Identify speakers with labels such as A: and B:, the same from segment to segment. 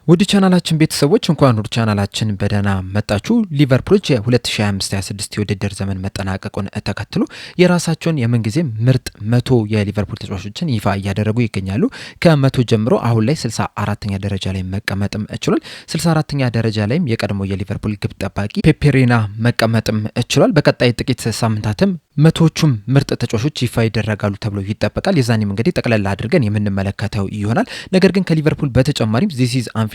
A: ውድ ቻናላችን ቤተሰቦች እንኳን ወደ ቻናላችን በደህና መጣችሁ። ሊቨርፑሎች የ2025-26 የውድድር ዘመን መጠናቀቁን ተከትሎ የራሳቸውን የምንጊዜ ምርጥ 100 የሊቨርፑል ተጫዋቾችን ይፋ እያደረጉ ይገኛሉ። ከ100 ጀምሮ አሁን ላይ 64ኛ ደረጃ ላይ መቀመጥም ችሏል። 64ኛ ደረጃ ላይም የቀድሞ የሊቨርፑል ግብ ጠባቂ ፔፔሪና መቀመጥም ችሏል። በቀጣይ ጥቂት ሳምንታትም መቶቹም ምርጥ ተጫዋቾች ይፋ ይደረጋሉ ተብሎ ይጠበቃል። የዛኔም እንግዲህ ጠቅለል አድርገን የምንመለከተው ይሆናል። ነገር ግን ከሊቨርፑል በተጨማሪም ዚስ ኢዝ አንፊልዶች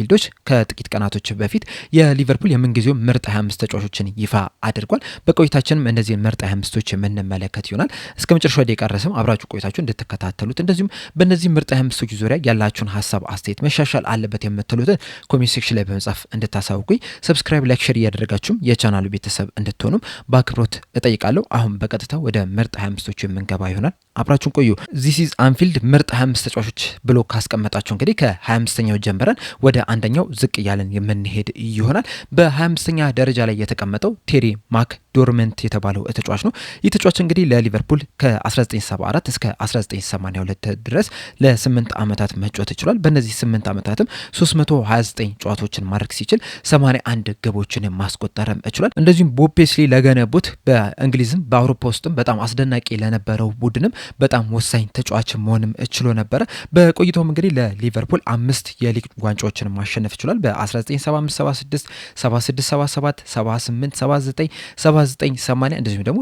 A: ከጥቂት ቀናቶች በፊት የሊቨርፑል የምንጊዜው ምርጥ 25 ተጫዋቾችን ይፋ አድርጓል። በቆይታችንም እነዚህ ምርጥ 25ቶች የምንመለከት ይሆናል። እስከ መጨረሻው ደቂቃ ድረስም አብራችሁ ቆይታችሁ እንድትከታተሉት እንደዚሁም በእነዚህ ምርጥ 25ቶች ዙሪያ ያላችሁን ሀሳብ አስተያየት መሻሻል አለበት የምትሉትን ኮሜንት ሴክሽን ላይ በመጻፍ እንድታሳውቁኝ ሰብስክራይብ፣ ላይክ፣ ሼር እያደረጋችሁም የቻናሉ ቤተሰብ እንድትሆኑም በአክብሮት እጠይቃለሁ። አሁን በቀጥታ ወደ ምርጥ 25ቶቹ የምንገባ ይሆናል። አብራችሁን ቆዩ። ዚስ ኢዝ አንፊልድ ምርጥ 25 ተጫዋቾች ብሎ ካስቀመጣቸው እንግዲህ ከ25ኛው ጀምረን ወደ አንደኛው ዝቅ እያለን የምንሄድ ይሆናል። በ25ኛ ደረጃ ላይ የተቀመጠው ቴሪ ማክ ዶርመንት የተባለው ተጫዋች ነው። ይህ ተጫዋች እንግዲህ ለሊቨርፑል ከ1974 እስከ 1982 ድረስ ለ8 ዓመታት መጫወት ይችላል። በእነዚህ 8 ዓመታትም 329 ጨዋታዎችን ማድረግ ሲችል 81 ግቦችን ማስቆጠርም ይችላል። እንደዚሁም ቦብ ፔስሊ ለገነቡት በእንግሊዝም በአውሮፓ ውስጥም በጣም አስደናቂ ለነበረው ቡድንም በጣም ወሳኝ ተጫዋች መሆንም ችሎ ነበረ። በቆይታውም እንግዲህ ለሊቨርፑል 5 የሊግ ዋንጫዎችን ማሸነፍ ይችላል። በ1975 76 76 77 78 79 7980 እንደዚሁም ደግሞ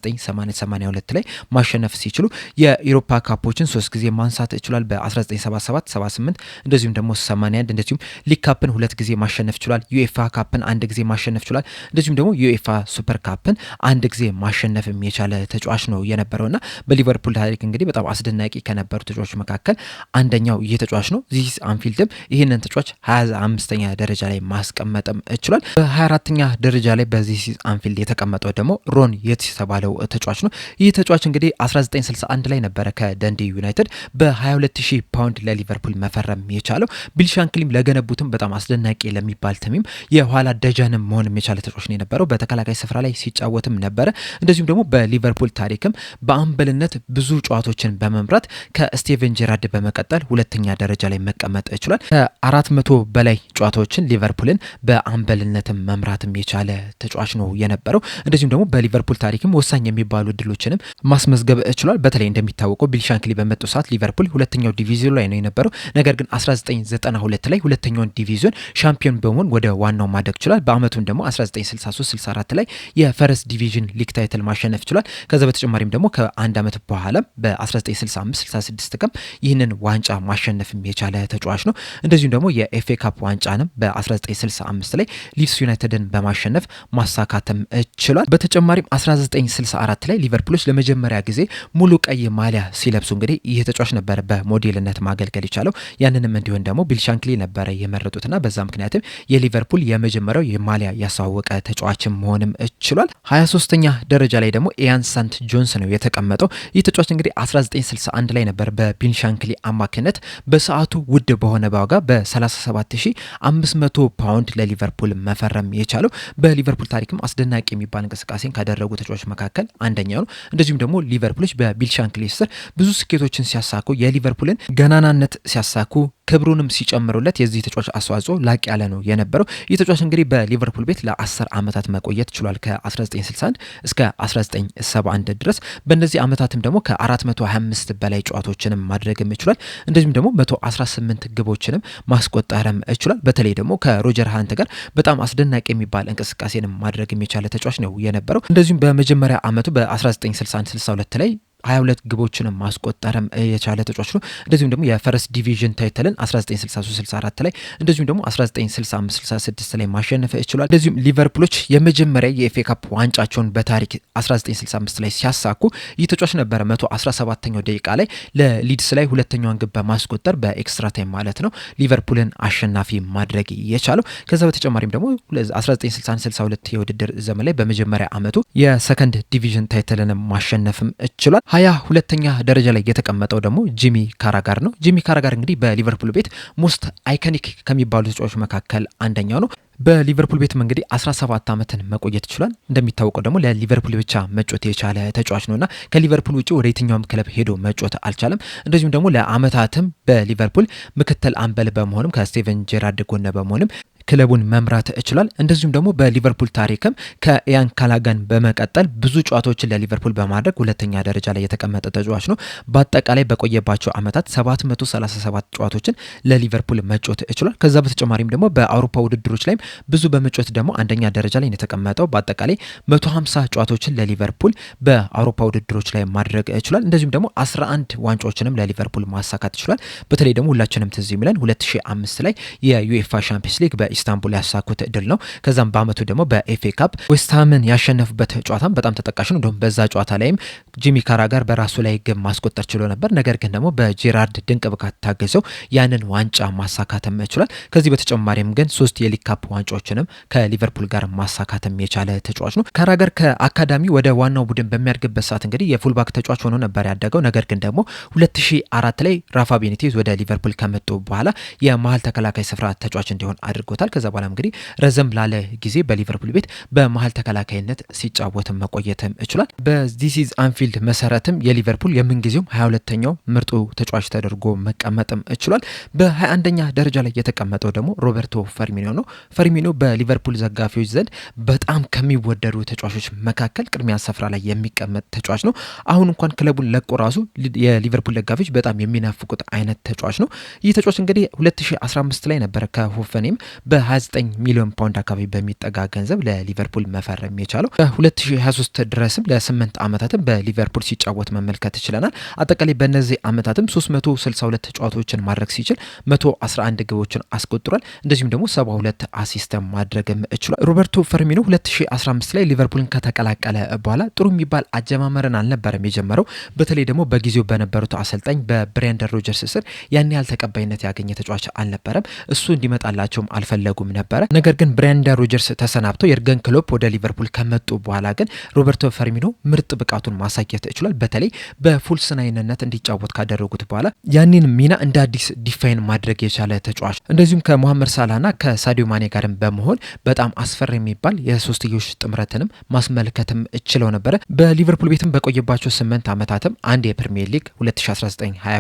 A: 1982 ላይ ማሸነፍ ሲችሉ የኢሮፓ ካፖችን 3 ጊዜ ማንሳት ይችላል። በ1977 78 እንደዚሁም ደግሞ 81 እንደዚሁም ሊግ ካፕን 2 ጊዜ ማሸነፍ ይችላል። ዩኤፋ ካፕን 1 ጊዜ ማሸነፍ ይችላል። እንደዚሁም ደግሞ ዩኤፋ ሱፐር ካፕን 1 ጊዜ ማሸነፍም የቻለ ተጫዋች ነው የነበረውና በሊቨርፑል ታሪክ እንግዲህ በጣም አስደናቂ ከነበሩ ተጫዋቾች መካከል አንደኛው ይህ ተጫዋች ነው። ዚስ አንፊልድም ይህንን ተጫዋች 25ኛ ደረጃ ላይ ማስቀመጥም ይችላል። በ24ኛ ደረጃ ላይ በዚህ አንፊልድ የተቀመጠው ደግሞ ሮን የትስ የተባለው ተጫዋች ነው። ይህ ተጫዋች እንግዲህ 1961 ላይ ነበረ ከደንዲ ዩናይትድ በ22000 ፓውንድ ለሊቨርፑል መፈረም የቻለው። ቢል ሻንክሊም ለገነቡትም በጣም አስደናቂ ለሚባል ተሚም የኋላ ደጀንም መሆንም የቻለ ተጫዋች ነው የነበረው። በተከላካይ ስፍራ ላይ ሲጫወትም ነበረ። እንደዚሁም ደግሞ በሊቨርፑል ታሪክም በአምበልነት ብዙ ጨዋታዎችን በመምራት ከስቲቨን ጄራርድ በመቀጠል 2ኛ ደረጃ ላይ መቀመጥ ይችላል። ከ400 በላይ ጨዋታዎችን ሊቨርፑልን በአምበልነትም መምራትም የቻለ ተጫዋች ነው የነበረው። እንደዚሁም ደግሞ በሊቨርፑል ታሪክም ወሳኝ የሚባሉ ድሎችንም ማስመዝገብ ይችላል። በተለይ እንደሚታወቀው ቢል ሻንክሊ በመጡ ሰዓት ሊቨርፑል 2ኛው ዲቪዚዮን ላይ ነው የነበረው። ነገር ግን 1992 ላይ 2ኛውን ዲቪዚዮን ሻምፒዮን በመሆን ወደ ዋናው ማደግ ይችላል። በአመቱም ደግሞ 1963-64 ላይ የፈረስ ዲቪዥን ሊግ ታይትል ማሸነፍ ይችላል። ከዛ በተጨማሪም ደግሞ ከአንድ አመት በኋላ በ1965-66 ቀም ይህንን ዋንጫ ማሸነፍም የቻለ ተጫዋች ነው። እንደዚሁም ደግሞ የኤፍኤ ካፕ ዋንጫንም በ1965 ላይ ሊድስ ዩናይትድን በማሸነፍ ማሳካትም ችሏል። በተጨማሪም 1964 ላይ ሊቨርፑሎች ለመጀመሪያ ጊዜ ሙሉ ቀይ ማሊያ ሲለብሱ እንግዲህ ይህ ተጫዋች ነበረ በሞዴልነት ማገልገል የቻለው። ያንንም እንዲሆን ደግሞ ቢል ሻንክሊ ነበረ የመረጡትና በዛ ምክንያትም የሊቨርፑል የመጀመሪያው የማሊያ ያስተዋወቀ ተጫዋችም መሆንም ችሏል። 23ኛ ደረጃ ላይ ደግሞ ኢያን ሳንት ጆንስ ነው የተቀመጠው። ይህ ተጫዋች እንግዲህ 1961 ላይ ነበር በቢል ሻንክሊ አማካኝነት በሰዓቱ ውድ በሆነ ዋጋ በ37500 ፓውንድ ለሊቨርፑል መፈረም የቻለው። በሊቨርፑል ታሪክም አስደናቂ የሚባል እንቅስቃሴን ካደረጉ ተጫዋቾች መካከል አንደኛው ነው። እንደዚሁም ደግሞ ሊቨርፑሎች በቢል ሻንክሊ ስር ብዙ ስኬቶችን ሲያሳኩ የሊቨርፑልን ገናናነት ሲያሳኩ ክብሩንም ሲጨምሩለት የዚህ ተጫዋች አስተዋጽኦ ላቅ ያለ ነው የነበረው። ይህ ተጫዋች እንግዲህ በሊቨርፑል ቤት ለ10 ዓመታት መቆየት ችሏል። ከ1961 እስከ 1971 ድረስ። በእነዚህ ዓመታትም ደግሞ ከ425 በላይ ጨዋታዎችንም ማድረግም ይችላል። እንደዚሁም ደግሞ 118 ግቦችንም ማስቆጠርም ይችላል። በተለይ ደግሞ ከሮጀር ሃንት ጋር በጣም አስደናቂ የሚባል እንቅስቃሴንም ማድረግም የቻለ ተጫዋች ነው የነበረው። እንደዚሁም በመጀመሪያ ዓመቱ በ1961-62 ላይ 22 ግቦችን ማስቆጠርም የቻለ ተጫዋች ነው። እንደዚሁም ደግሞ የፈረስ ዲቪዥን ታይትልን 1963-64 ላይ እንደዚሁም ደግሞ 1965-66 ላይ ማሸነፍ ይችላል። እንደዚሁም ሊቨርፑሎች የመጀመሪያ የኤፍኤ ካፕ ዋንጫቸውን በታሪክ 1965 ላይ ሲያሳኩ ይህ ተጫዋች ነበረ 117ኛው ደቂቃ ላይ ለሊድስ ላይ ሁለተኛውን ግብ በማስቆጠር በኤክስትራ ታይም ማለት ነው ሊቨርፑልን አሸናፊ ማድረግ የቻለው። ከዛ በተጨማሪም ደግሞ 1961-62 የውድድር ዘመን ላይ በመጀመሪያ ዓመቱ የሰከንድ ዲቪዥን ታይትልን ማሸነፍም ይችላል። 22ኛ ደረጃ ላይ የተቀመጠው ደግሞ ጂሚ ካራጋር ነው። ጂሚ ካራጋር እንግዲህ በሊቨርፑል ቤት ሞስት አይኮኒክ ከሚባሉ ተጫዋቾች መካከል አንደኛው ነው። በሊቨርፑል ቤትም እንግዲህ 17 ዓመትን መቆየት ይችላል። እንደሚታወቀው ደግሞ ለሊቨርፑል ብቻ መጮት የቻለ ተጫዋች ነውና ከሊቨርፑል ውጪ ወደ የትኛውም ክለብ ሄዶ መጮት አልቻለም። እንደዚሁም ደግሞ ለአመታትም በሊቨርፑል ምክትል አምበል በመሆንም ከስቴቨን ጄራርድ ጎን በመሆንም ክለቡን መምራት ይችላል። እንደዚሁም ደግሞ በሊቨርፑል ታሪክም ከኢያን ካላጋን በመቀጠል ብዙ ጨዋታዎችን ለሊቨርፑል በማድረግ ሁለተኛ ደረጃ ላይ የተቀመጠ ተጫዋች ነው። በአጠቃላይ በቆየባቸው አመታት 737 ጨዋታዎችን ለሊቨርፑል መጫወት ይችላል። ከዛ በተጨማሪም ደግሞ በአውሮፓ ውድድሮች ላይም ብዙ በመጫወት ደግሞ አንደኛ ደረጃ ላይ የተቀመጠው በአጠቃላይ 150 ጨዋታዎችን ለሊቨርፑል በአውሮፓ ውድድሮች ላይ ማድረግ ይችላል። እንደዚሁም ደግሞ 11 ዋንጫዎችንም ለሊቨርፑል ማሳካት ይችላል። በተለይ ደግሞ ሁላችንም ትዝ የሚለን 2005 ላይ የዩኤፋ ሻምፒየንስ ሊግ ኢስታንቡል ያሳኩት ድል ነው። ከዛም በአመቱ ደግሞ በኤፍኤ ካፕ ዌስትሃምን ያሸነፉበት ጨዋታም በጣም ተጠቃሽ ነው። እንደውም በዛ ጨዋታ ላይም ጂሚ ካራጋር በራሱ ላይ ግብ ማስቆጠር ችሎ ነበር። ነገር ግን ደግሞ በጄራርድ ድንቅ ብቃት ታገዘው ያንን ዋንጫ ማሳካትም ችሏል። ከዚህ በተጨማሪም ግን 3 የሊግ ካፕ ዋንጫዎችንም ከሊቨርፑል ጋር ማሳካትም የቻለ ተጫዋች ነው። ካራጋር ከአካዳሚ ወደ ዋናው ቡድን በሚያድግበት ሰዓት እንግዲህ የፉልባክ ተጫዋች ሆኖ ነበር ያደገው። ነገር ግን ደግሞ 2004 ላይ ራፋ ቤኒቴዝ ወደ ሊቨርፑል ከመጡ በኋላ የመሀል ተከላካይ ስፍራ ተጫዋች እንዲሆን አድርጎታል። ከዛ በኋላ እንግዲህ ረዘም ላለ ጊዜ በሊቨርፑል ቤት በመሀል ተከላካይነት ሲጫወትም መቆየትም ይችላል። በዚስ ኢዝ አንፊልድ መሰረትም የሊቨርፑል የምንጊዜውም 22ኛው ምርጡ ተጫዋች ተደርጎ መቀመጥም ይችላል። በ21ኛ ደረጃ ላይ የተቀመጠው ደግሞ ሮበርቶ ፈርሚኒዮ ነው። ፈርሚኒዮ በሊቨርፑል ዘጋፊዎች ዘንድ በጣም ከሚወደዱ ተጫዋቾች መካከል ቅድሚያ ስፍራ ላይ የሚቀመጥ ተጫዋች ነው። አሁን እንኳን ክለቡን ለቆ ራሱ የሊቨርፑል ደጋፊዎች በጣም የሚናፍቁት አይነት ተጫዋች ነው። ይህ ተጫዋች እንግዲህ 2015 ላይ ነበረ ከሆፈኔም በ29 ሚሊዮን ፓውንድ አካባቢ በሚጠጋ ገንዘብ ለሊቨርፑል መፈረም የቻለው። በ2023 ድረስም ለ8 ዓመታትም በሊቨርፑል ሲጫወት መመልከት ይችላል። አጠቃላይ በእነዚህ ዓመታትም 362 ጨዋታዎችን ማድረግ ሲችል 111 ግቦችን አስቆጥሯል። እንደዚሁም ደግሞ 72 አሲስተም ማድረግም ይችላል። ሮበርቶ ፈርሚኖ 2015 ላይ ሊቨርፑልን ከተቀላቀለ በኋላ ጥሩ የሚባል አጀማመርን አልነበረም የጀመረው። በተለይ ደግሞ በጊዜው በነበሩት አሰልጣኝ በብሬንደን ሮጀርስ ስር ያን ያህል ተቀባይነት ያገኘ ተጫዋች አልነበረም። እሱ እንዲመጣላቸውም አልፈለጉም ነበረ። ነገር ግን ብሬንደን ሮጀርስ ተሰናብተው የርገን ክሎፕ ወደ ሊቨርፑል ከመጡ በኋላ ግን ሮበርቶ ፈርሚኖ ምርጥ ብቃቱን ማሳየት ይችላል። በተለይ በፉልስ ናይንነት እንዲጫወት ካደረጉት በኋላ ያንን ሚና እንደ አዲስ ዲፋይን ማድረግ የቻለ ተጫዋች፣ እንደዚሁም ከሞሐመድ ሳላህና ከሳዲዮ ማኔ ጋርም በመሆን በጣም አስፈሪ የሚባል የሶስትዮሽ ጥምረትንም ማስመልከትም ችለው ነበረ። በሊቨርፑል ቤትም በቆየባቸው 8 ዓመታትም አንድ የፕሪሚየር ሊግ 2019-20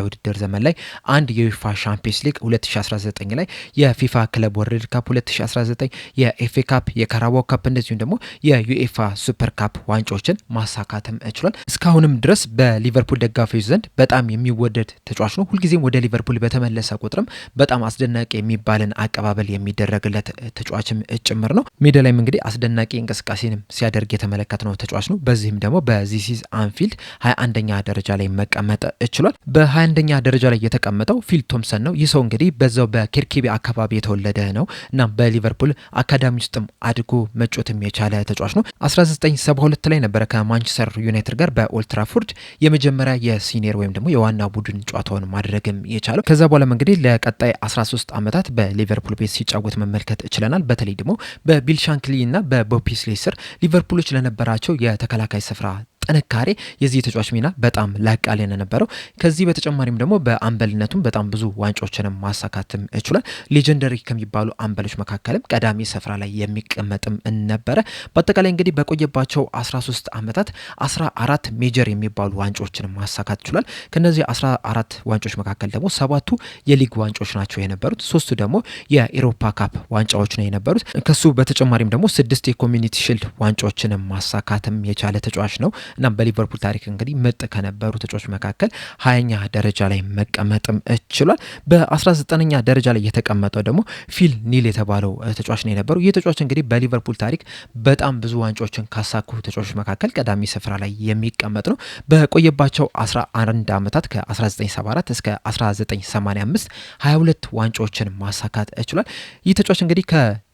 A: ውድድር ዘመን ላይ፣ አንድ የዩኤፋ ሻምፒየንስ ሊግ 2019 ላይ፣ የፊፋ ክለብ ወርልድ ካፕ 2019፣ የኤፍኤ ካፕ፣ የካራባኦ ካፕ እንደዚሁም ደግሞ የዩኤፋ ሱፐር ካፕ ዋንጫዎችን ማሳካትም ችሏል። እስካሁንም ድረስ በሊቨርፑል ደጋፊዎች ዘንድ በጣም የሚወደድ ተጫዋች ነው። ሁልጊዜም ወደ ሊቨርፑል በተመለሰ ቁጥርም በጣም አስደናቂ የሚባልን አቀባበል የሚደረግለት ተጫዋችም ጭምር ነው። ሜዳ ላይም እንግዲህ አስደናቂ እንቅስቃሴንም ሲያደርግ የተመለከትነው ተጫዋች ነው። በዚህም ደግሞ በዚስ ኢዝ አንፊልድ 21ኛ ደረጃ ላይ መቀመጥ ችሏል። በ21ኛ ደረጃ ላይ የተቀመጠው ፊል ቶምሰን ነው። ይህ ሰው እንግዲህ በዛው በኪርክቢ አካባቢ የተወለደ ነው እና በሊቨርፑል አካዳሚ ውስጥም አድጎ መጮትም የቻለ ተጫዋች ነው። 1972 ላይ ነበረ ከማንቸስተር ዩናይትድ ጋር በኦልትራፎርድ የመጀመሪያ የሲኒየር ወይም ደግሞ የዋና ቡድን ጨዋታውን ማድረግም የቻለው። ከዛ በኋላም እንግዲህ ለቀጣይ 13 ዓመታት በሊቨርፑል ቤት ሲጫወት መመልከት ችለናል። በተለይ ደግሞ በቢል ሻንክሊ እና በቦብ ፔስሊ ስር ሊቨርፑሎች ለነበራቸው የተከላካይ ስፍራ ጥንካሬ የዚህ ተጫዋች ሚና በጣም ላቅ ያለ ነበረው። ከዚህ በተጨማሪም ደግሞ በአምበልነቱም በጣም ብዙ ዋንጫዎችንም ማሳካትም ይችላል። ሌጀንደሪ ከሚባሉ አምበሎች መካከልም ቀዳሚ ስፍራ ላይ የሚቀመጥም ነበረ። በአጠቃላይ እንግዲህ በቆየባቸው 13 ዓመታት 14 ሜጀር የሚባሉ ዋንጫዎችንም ማሳካት ይችላል። ከነዚህ 14 ዋንጫዎች መካከል ደግሞ 7ቱ የሊግ ዋንጫዎች ናቸው የነበሩት፣ 3ቱ ደግሞ የኤሮፓ ካፕ ዋንጫዎች ነው የነበሩት። ከሱ በተጨማሪም ደግሞ 6 የኮሚኒቲ ሺልድ ዋንጫዎችንም ማሳካትም የቻለ ተጫዋች ነው። እና በሊቨርፑል ታሪክ እንግዲህ ምርጥ ከነበሩ ተጫዋቾች መካከል 20ኛ ደረጃ ላይ መቀመጥም ችሏል። በ19ኛ ደረጃ ላይ የተቀመጠው ደግሞ ፊል ኒል የተባለው ተጫዋች ነው የነበረው። ይህ ተጫዋች እንግዲህ በሊቨርፑል ታሪክ በጣም ብዙ ዋንጫዎችን ካሳኩ ተጫዋቾች መካከል ቀዳሚ ስፍራ ላይ የሚቀመጥ ነው። በቆየባቸው 11 ዓመታት ከ1974 እስከ 1985 22 ዋንጫዎችን ማሳካት ችሏል። ይህ ተጫዋች እንግዲህ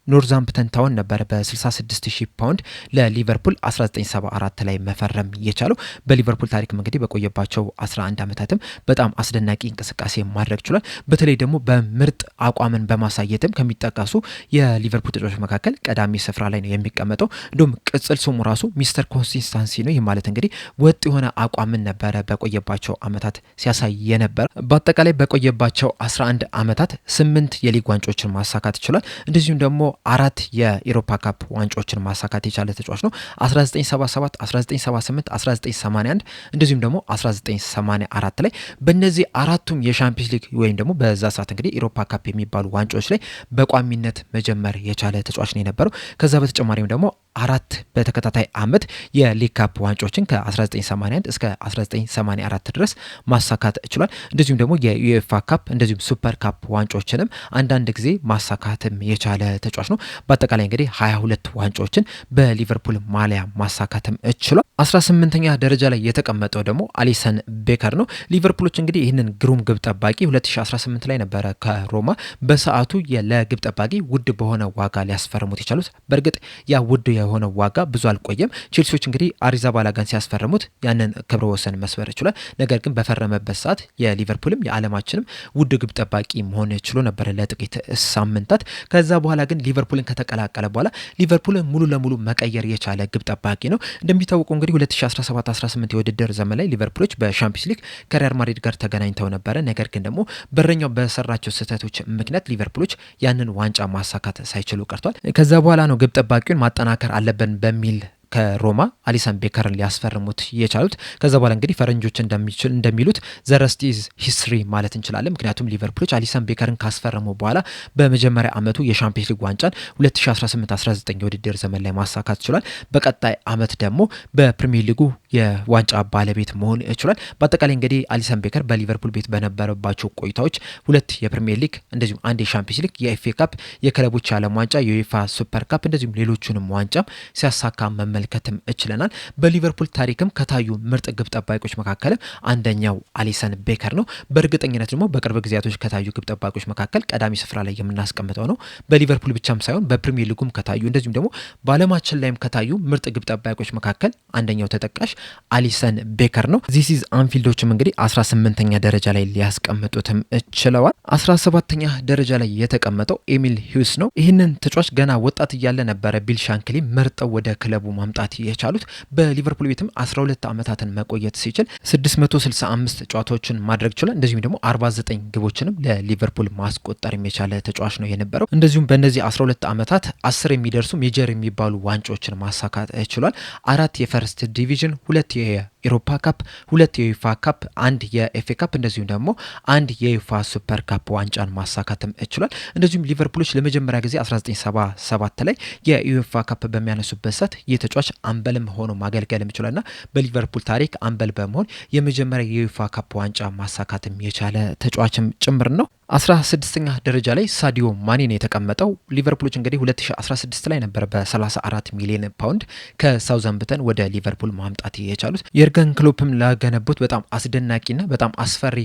A: ኖርዛምፕተን ታውን ነበር በ66,000 ፓውንድ ለሊቨርፑል 1974 ላይ መፈረም የቻለው። በሊቨርፑል ታሪክም እንግዲህ በቆየባቸው 11 ዓመታትም በጣም አስደናቂ እንቅስቃሴ ማድረግ ችሏል። በተለይ ደግሞ በምርጥ አቋምን በማሳየትም ከሚጠቀሱ የሊቨርፑል ተጫዋቾች መካከል ቀዳሚ ስፍራ ላይ ነው የሚቀመጠው። እንዲሁም ቅጽል ስሙ ራሱ ሚስተር ኮንሲስታንሲ ነው። ይህ ማለት እንግዲህ ወጥ የሆነ አቋምን ነበረ በቆየባቸው ዓመታት ሲያሳይ የነበረ። በአጠቃላይ በቆየባቸው 11 ዓመታት 8 የሊግ ዋንጫዎችን ማሳካት ችሏል። እንደዚሁም ደግሞ አራት የኢሮፓ ካፕ ዋንጫዎችን ማሳካት የቻለ ተጫዋች ነው። 1977፣ 1978፣ 1981 እንደዚሁም ደግሞ 1984 ላይ በእነዚህ አራቱም የሻምፒዮንስ ሊግ ወይም ደግሞ በዛ ሰዓት እንግዲህ ኢሮፓ ካፕ የሚባሉ ዋንጫዎች ላይ በቋሚነት መጀመር የቻለ ተጫዋች ነው የነበረው። ከዛ በተጨማሪም ደግሞ አራት በተከታታይ አመት የሊግ ካፕ ዋንጫዎችን ከ1981 እስከ 1984 ድረስ ማሳካት ችሏል። እንደዚሁም ደግሞ የዩኤፋ ካፕ እንደዚሁም ሱፐር ካፕ ዋንጫዎችንም አንዳንድ ጊዜ ማሳካትም የቻለ ተጫዋች ነው። በአጠቃላይ እንግዲህ 22 ዋንጫዎችን በሊቨርፑል ማሊያ ማሳካትም ችሏል። 18ኛ ደረጃ ላይ የተቀመጠው ደግሞ አሊሰን ቤከር ነው። ሊቨርፑሎች እንግዲህ ይህንን ግሩም ግብ ጠባቂ 2018 ላይ ነበረ ከሮማ በሰዓቱ ለግብ ጠባቂ ውድ በሆነ ዋጋ ሊያስፈርሙት የቻሉት። በእርግጥ ያ ውድ የሆነ ዋጋ ብዙ አልቆየም። ቼልሲዎች እንግዲህ አሪዛባላጋን ሲያስፈርሙት ያንን ክብረ ወሰን መስበር ችሏል። ነገር ግን በፈረመበት ሰዓት የሊቨርፑልም የዓለማችንም ውድ ግብ ጠባቂ መሆን ችሎ ነበረ ለጥቂት ሳምንታት። ከዛ በኋላ ግን ሊቨርፑልን ከተቀላቀለ በኋላ ሊቨርፑልን ሙሉ ለሙሉ መቀየር የቻለ ግብ ጠባቂ ነው። እንደሚታወቀው እንግዲህ 2017-18 የውድድር ዘመን ላይ ሊቨርፑሎች በሻምፒዮንስ ሊግ ከሪያል ማድሪድ ጋር ተገናኝተው ነበረ። ነገር ግን ደግሞ በረኛው በሰራቸው ስህተቶች ምክንያት ሊቨርፑሎች ያንን ዋንጫ ማሳካት ሳይችሉ ቀርቷል። ከዛ በኋላ ነው ግብ ጠባቂውን ማጠናከር አለብን በሚል ከሮማ አሊሰን ቤከርን ሊያስፈርሙት የቻሉት። ከዛ በኋላ እንግዲህ ፈረንጆች እንደሚሉት ዘረስት ኢዝ ሂስትሪ ማለት እንችላለን። ምክንያቱም ሊቨርፑሎች አሊሰን ቤከርን ካስፈረሙ በኋላ በመጀመሪያ አመቱ የሻምፒዮንስ ሊግ ዋንጫን 2018-19 የውድድር ዘመን ላይ ማሳካት ችሏል። በቀጣይ አመት ደግሞ በፕሪሚየር ሊጉ የዋንጫ ባለቤት መሆን ችሏል። በአጠቃላይ እንግዲህ አሊሰን ቤከር በሊቨርፑል ቤት በነበረባቸው ቆይታዎች 2 የፕሪሚየር ሊግ እንደዚሁም 1 የሻምፒዮንስ ሊግ፣ የኤፍኤ ካፕ፣ የክለቦች ዓለም ዋንጫ፣ የዩኤፋ ሱፐር ካፕ እንደዚሁም ሌሎቹንም ዋንጫ ሲያሳካ መመልከትም እችለናል። በሊቨርፑል ታሪክም ከታዩ ምርጥ ግብ ጠባቂዎች መካከልም አንደኛው አሊሰን ቤከር ነው። በእርግጠኝነት ደግሞ በቅርብ ጊዜያቶች ከታዩ ግብ ጠባቂዎች መካከል ቀዳሚ ስፍራ ላይ የምናስቀምጠው ነው። በሊቨርፑል ብቻም ሳይሆን በፕሪሚየር ሊጉም ከታዩ እንደዚሁም ደግሞ በዓለማችን ላይም ከታዩ ምርጥ ግብ ጠባቂዎች መካከል አንደኛው ተጠቃሽ አሊሰን ቤከር ነው። ዚስ ኢዝ አንፊልዶችም እንግዲህ 18ኛ ደረጃ ላይ ሊያስቀምጡትም ችለዋል። 17ኛ ደረጃ ላይ የተቀመጠው ኤሚል ሂውስ ነው። ይህንን ተጫዋች ገና ወጣት እያለ ነበረ ቢል ሻንክሊ መርጠው ወደ ክለቡ ማምጣት የቻሉት። በሊቨርፑል ቤትም 12 ዓመታትን መቆየት ሲችል 665 ጨዋታዎችን ማድረግ ችሏል። እንደዚሁም ደግሞ 49 ግቦችንም ለሊቨርፑል ማስቆጠር የቻለ ተጫዋች ነው የነበረው። እንደዚሁም በእነዚህ 12 ዓመታት 10 የሚደርሱ ሜጀር የሚባሉ ዋንጫዎችን ማሳካት ችሏል። 4 የፈርስት ዲቪዥን፣ 2 የኢሮፓ ካፕ፣ 2 የዩኤፋ ካፕ፣ 1 የኤፍኤ ካፕ እንደዚሁም ደግሞ 1 የዩኤፋ ሱፐር ካፕ ዋንጫን ማሳካትም ችሏል። እንደዚሁም ሊቨርፑሎች ለመጀመሪያ ጊዜ 1977 ላይ የዩኤፋ ካፕ በሚያነሱበት ሰዓት የተጫዋች አምበልም ሆኖ ማገልገልም ችሏልና በሊቨርፑል ታሪክ አምበል በመሆን የመጀመሪያ የዩኤፋ ካፕ ዋንጫ ማሳካትም የቻለ ተጫዋችም ጭምር ነው። 16ኛ ደረጃ ላይ ሳዲዮ ማኔ ነው የተቀመጠው። ሊቨርፑሎች እንግዲህ 2016 ላይ ነበር በ34 ሚሊዮን ፓውንድ ከሳውዛምፕተን ወደ ሊቨርፑል ማምጣት የቻሉት። የርገን ክሎፕም ላገነቡት በጣም አስደናቂና በጣም አስፈሪ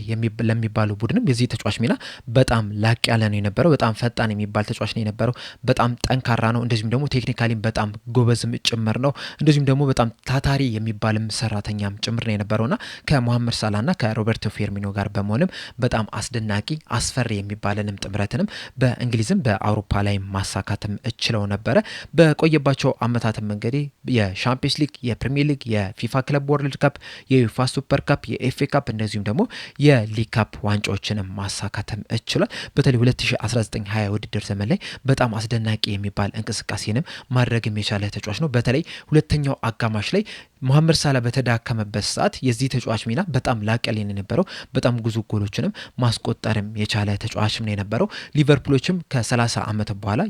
A: ለሚባሉ ቡድንም የዚህ ተጫዋች ሚና በጣም ላቅ ያለ ነው የነበረው። በጣም ፈጣን የሚባል ተጫዋች ነው የነበረው። በጣም ጠንካራ ነው። እንደዚሁም ደግሞ ቴክኒካሊም በጣም ጎበዝም ጭምር ነው። እንደዚሁም ደግሞ በጣም ታታሪ የሚባልም ሰራተኛም ጭምር ነው የነበረውና ከሞሐመድ ሳላህና ከሮበርቶ ፌርሚኖ ጋር በመሆንም በጣም አስደናቂ አስፈሪ የሚባለንም ጥምረትንም በእንግሊዝም በአውሮፓ ላይ ማሳካትም ችለው ነበረ። በቆየባቸው አመታትም እንግዲህ የሻምፒዮንስ ሊግ፣ የፕሪሚየር ሊግ፣ የፊፋ ክለብ ወርልድ ካፕ፣ የዩኤፋ ሱፐር ካፕ፣ የኤፍኤ ካፕ እንደዚሁም ደግሞ የሊግ ካፕ ዋንጫዎችንም ማሳካትም ችሏል። በተለይ 2019-20 ውድድር ዘመን ላይ በጣም አስደናቂ የሚባል እንቅስቃሴንም ማድረግም የቻለ ተጫዋች ነው። በተለይ ሁለተኛው አጋማሽ ላይ መሐመድ ሳላህ በተዳከመበት ሰዓት የዚህ ተጫዋች ሚና በጣም ላቅ ያለ የነበረው በጣም ብዙ ጎሎችንም ማስቆጠርም የቻለ ተጫዋችም ነው የነበረው። ሊቨርፑሎችም ከ30 ዓመት በኋላ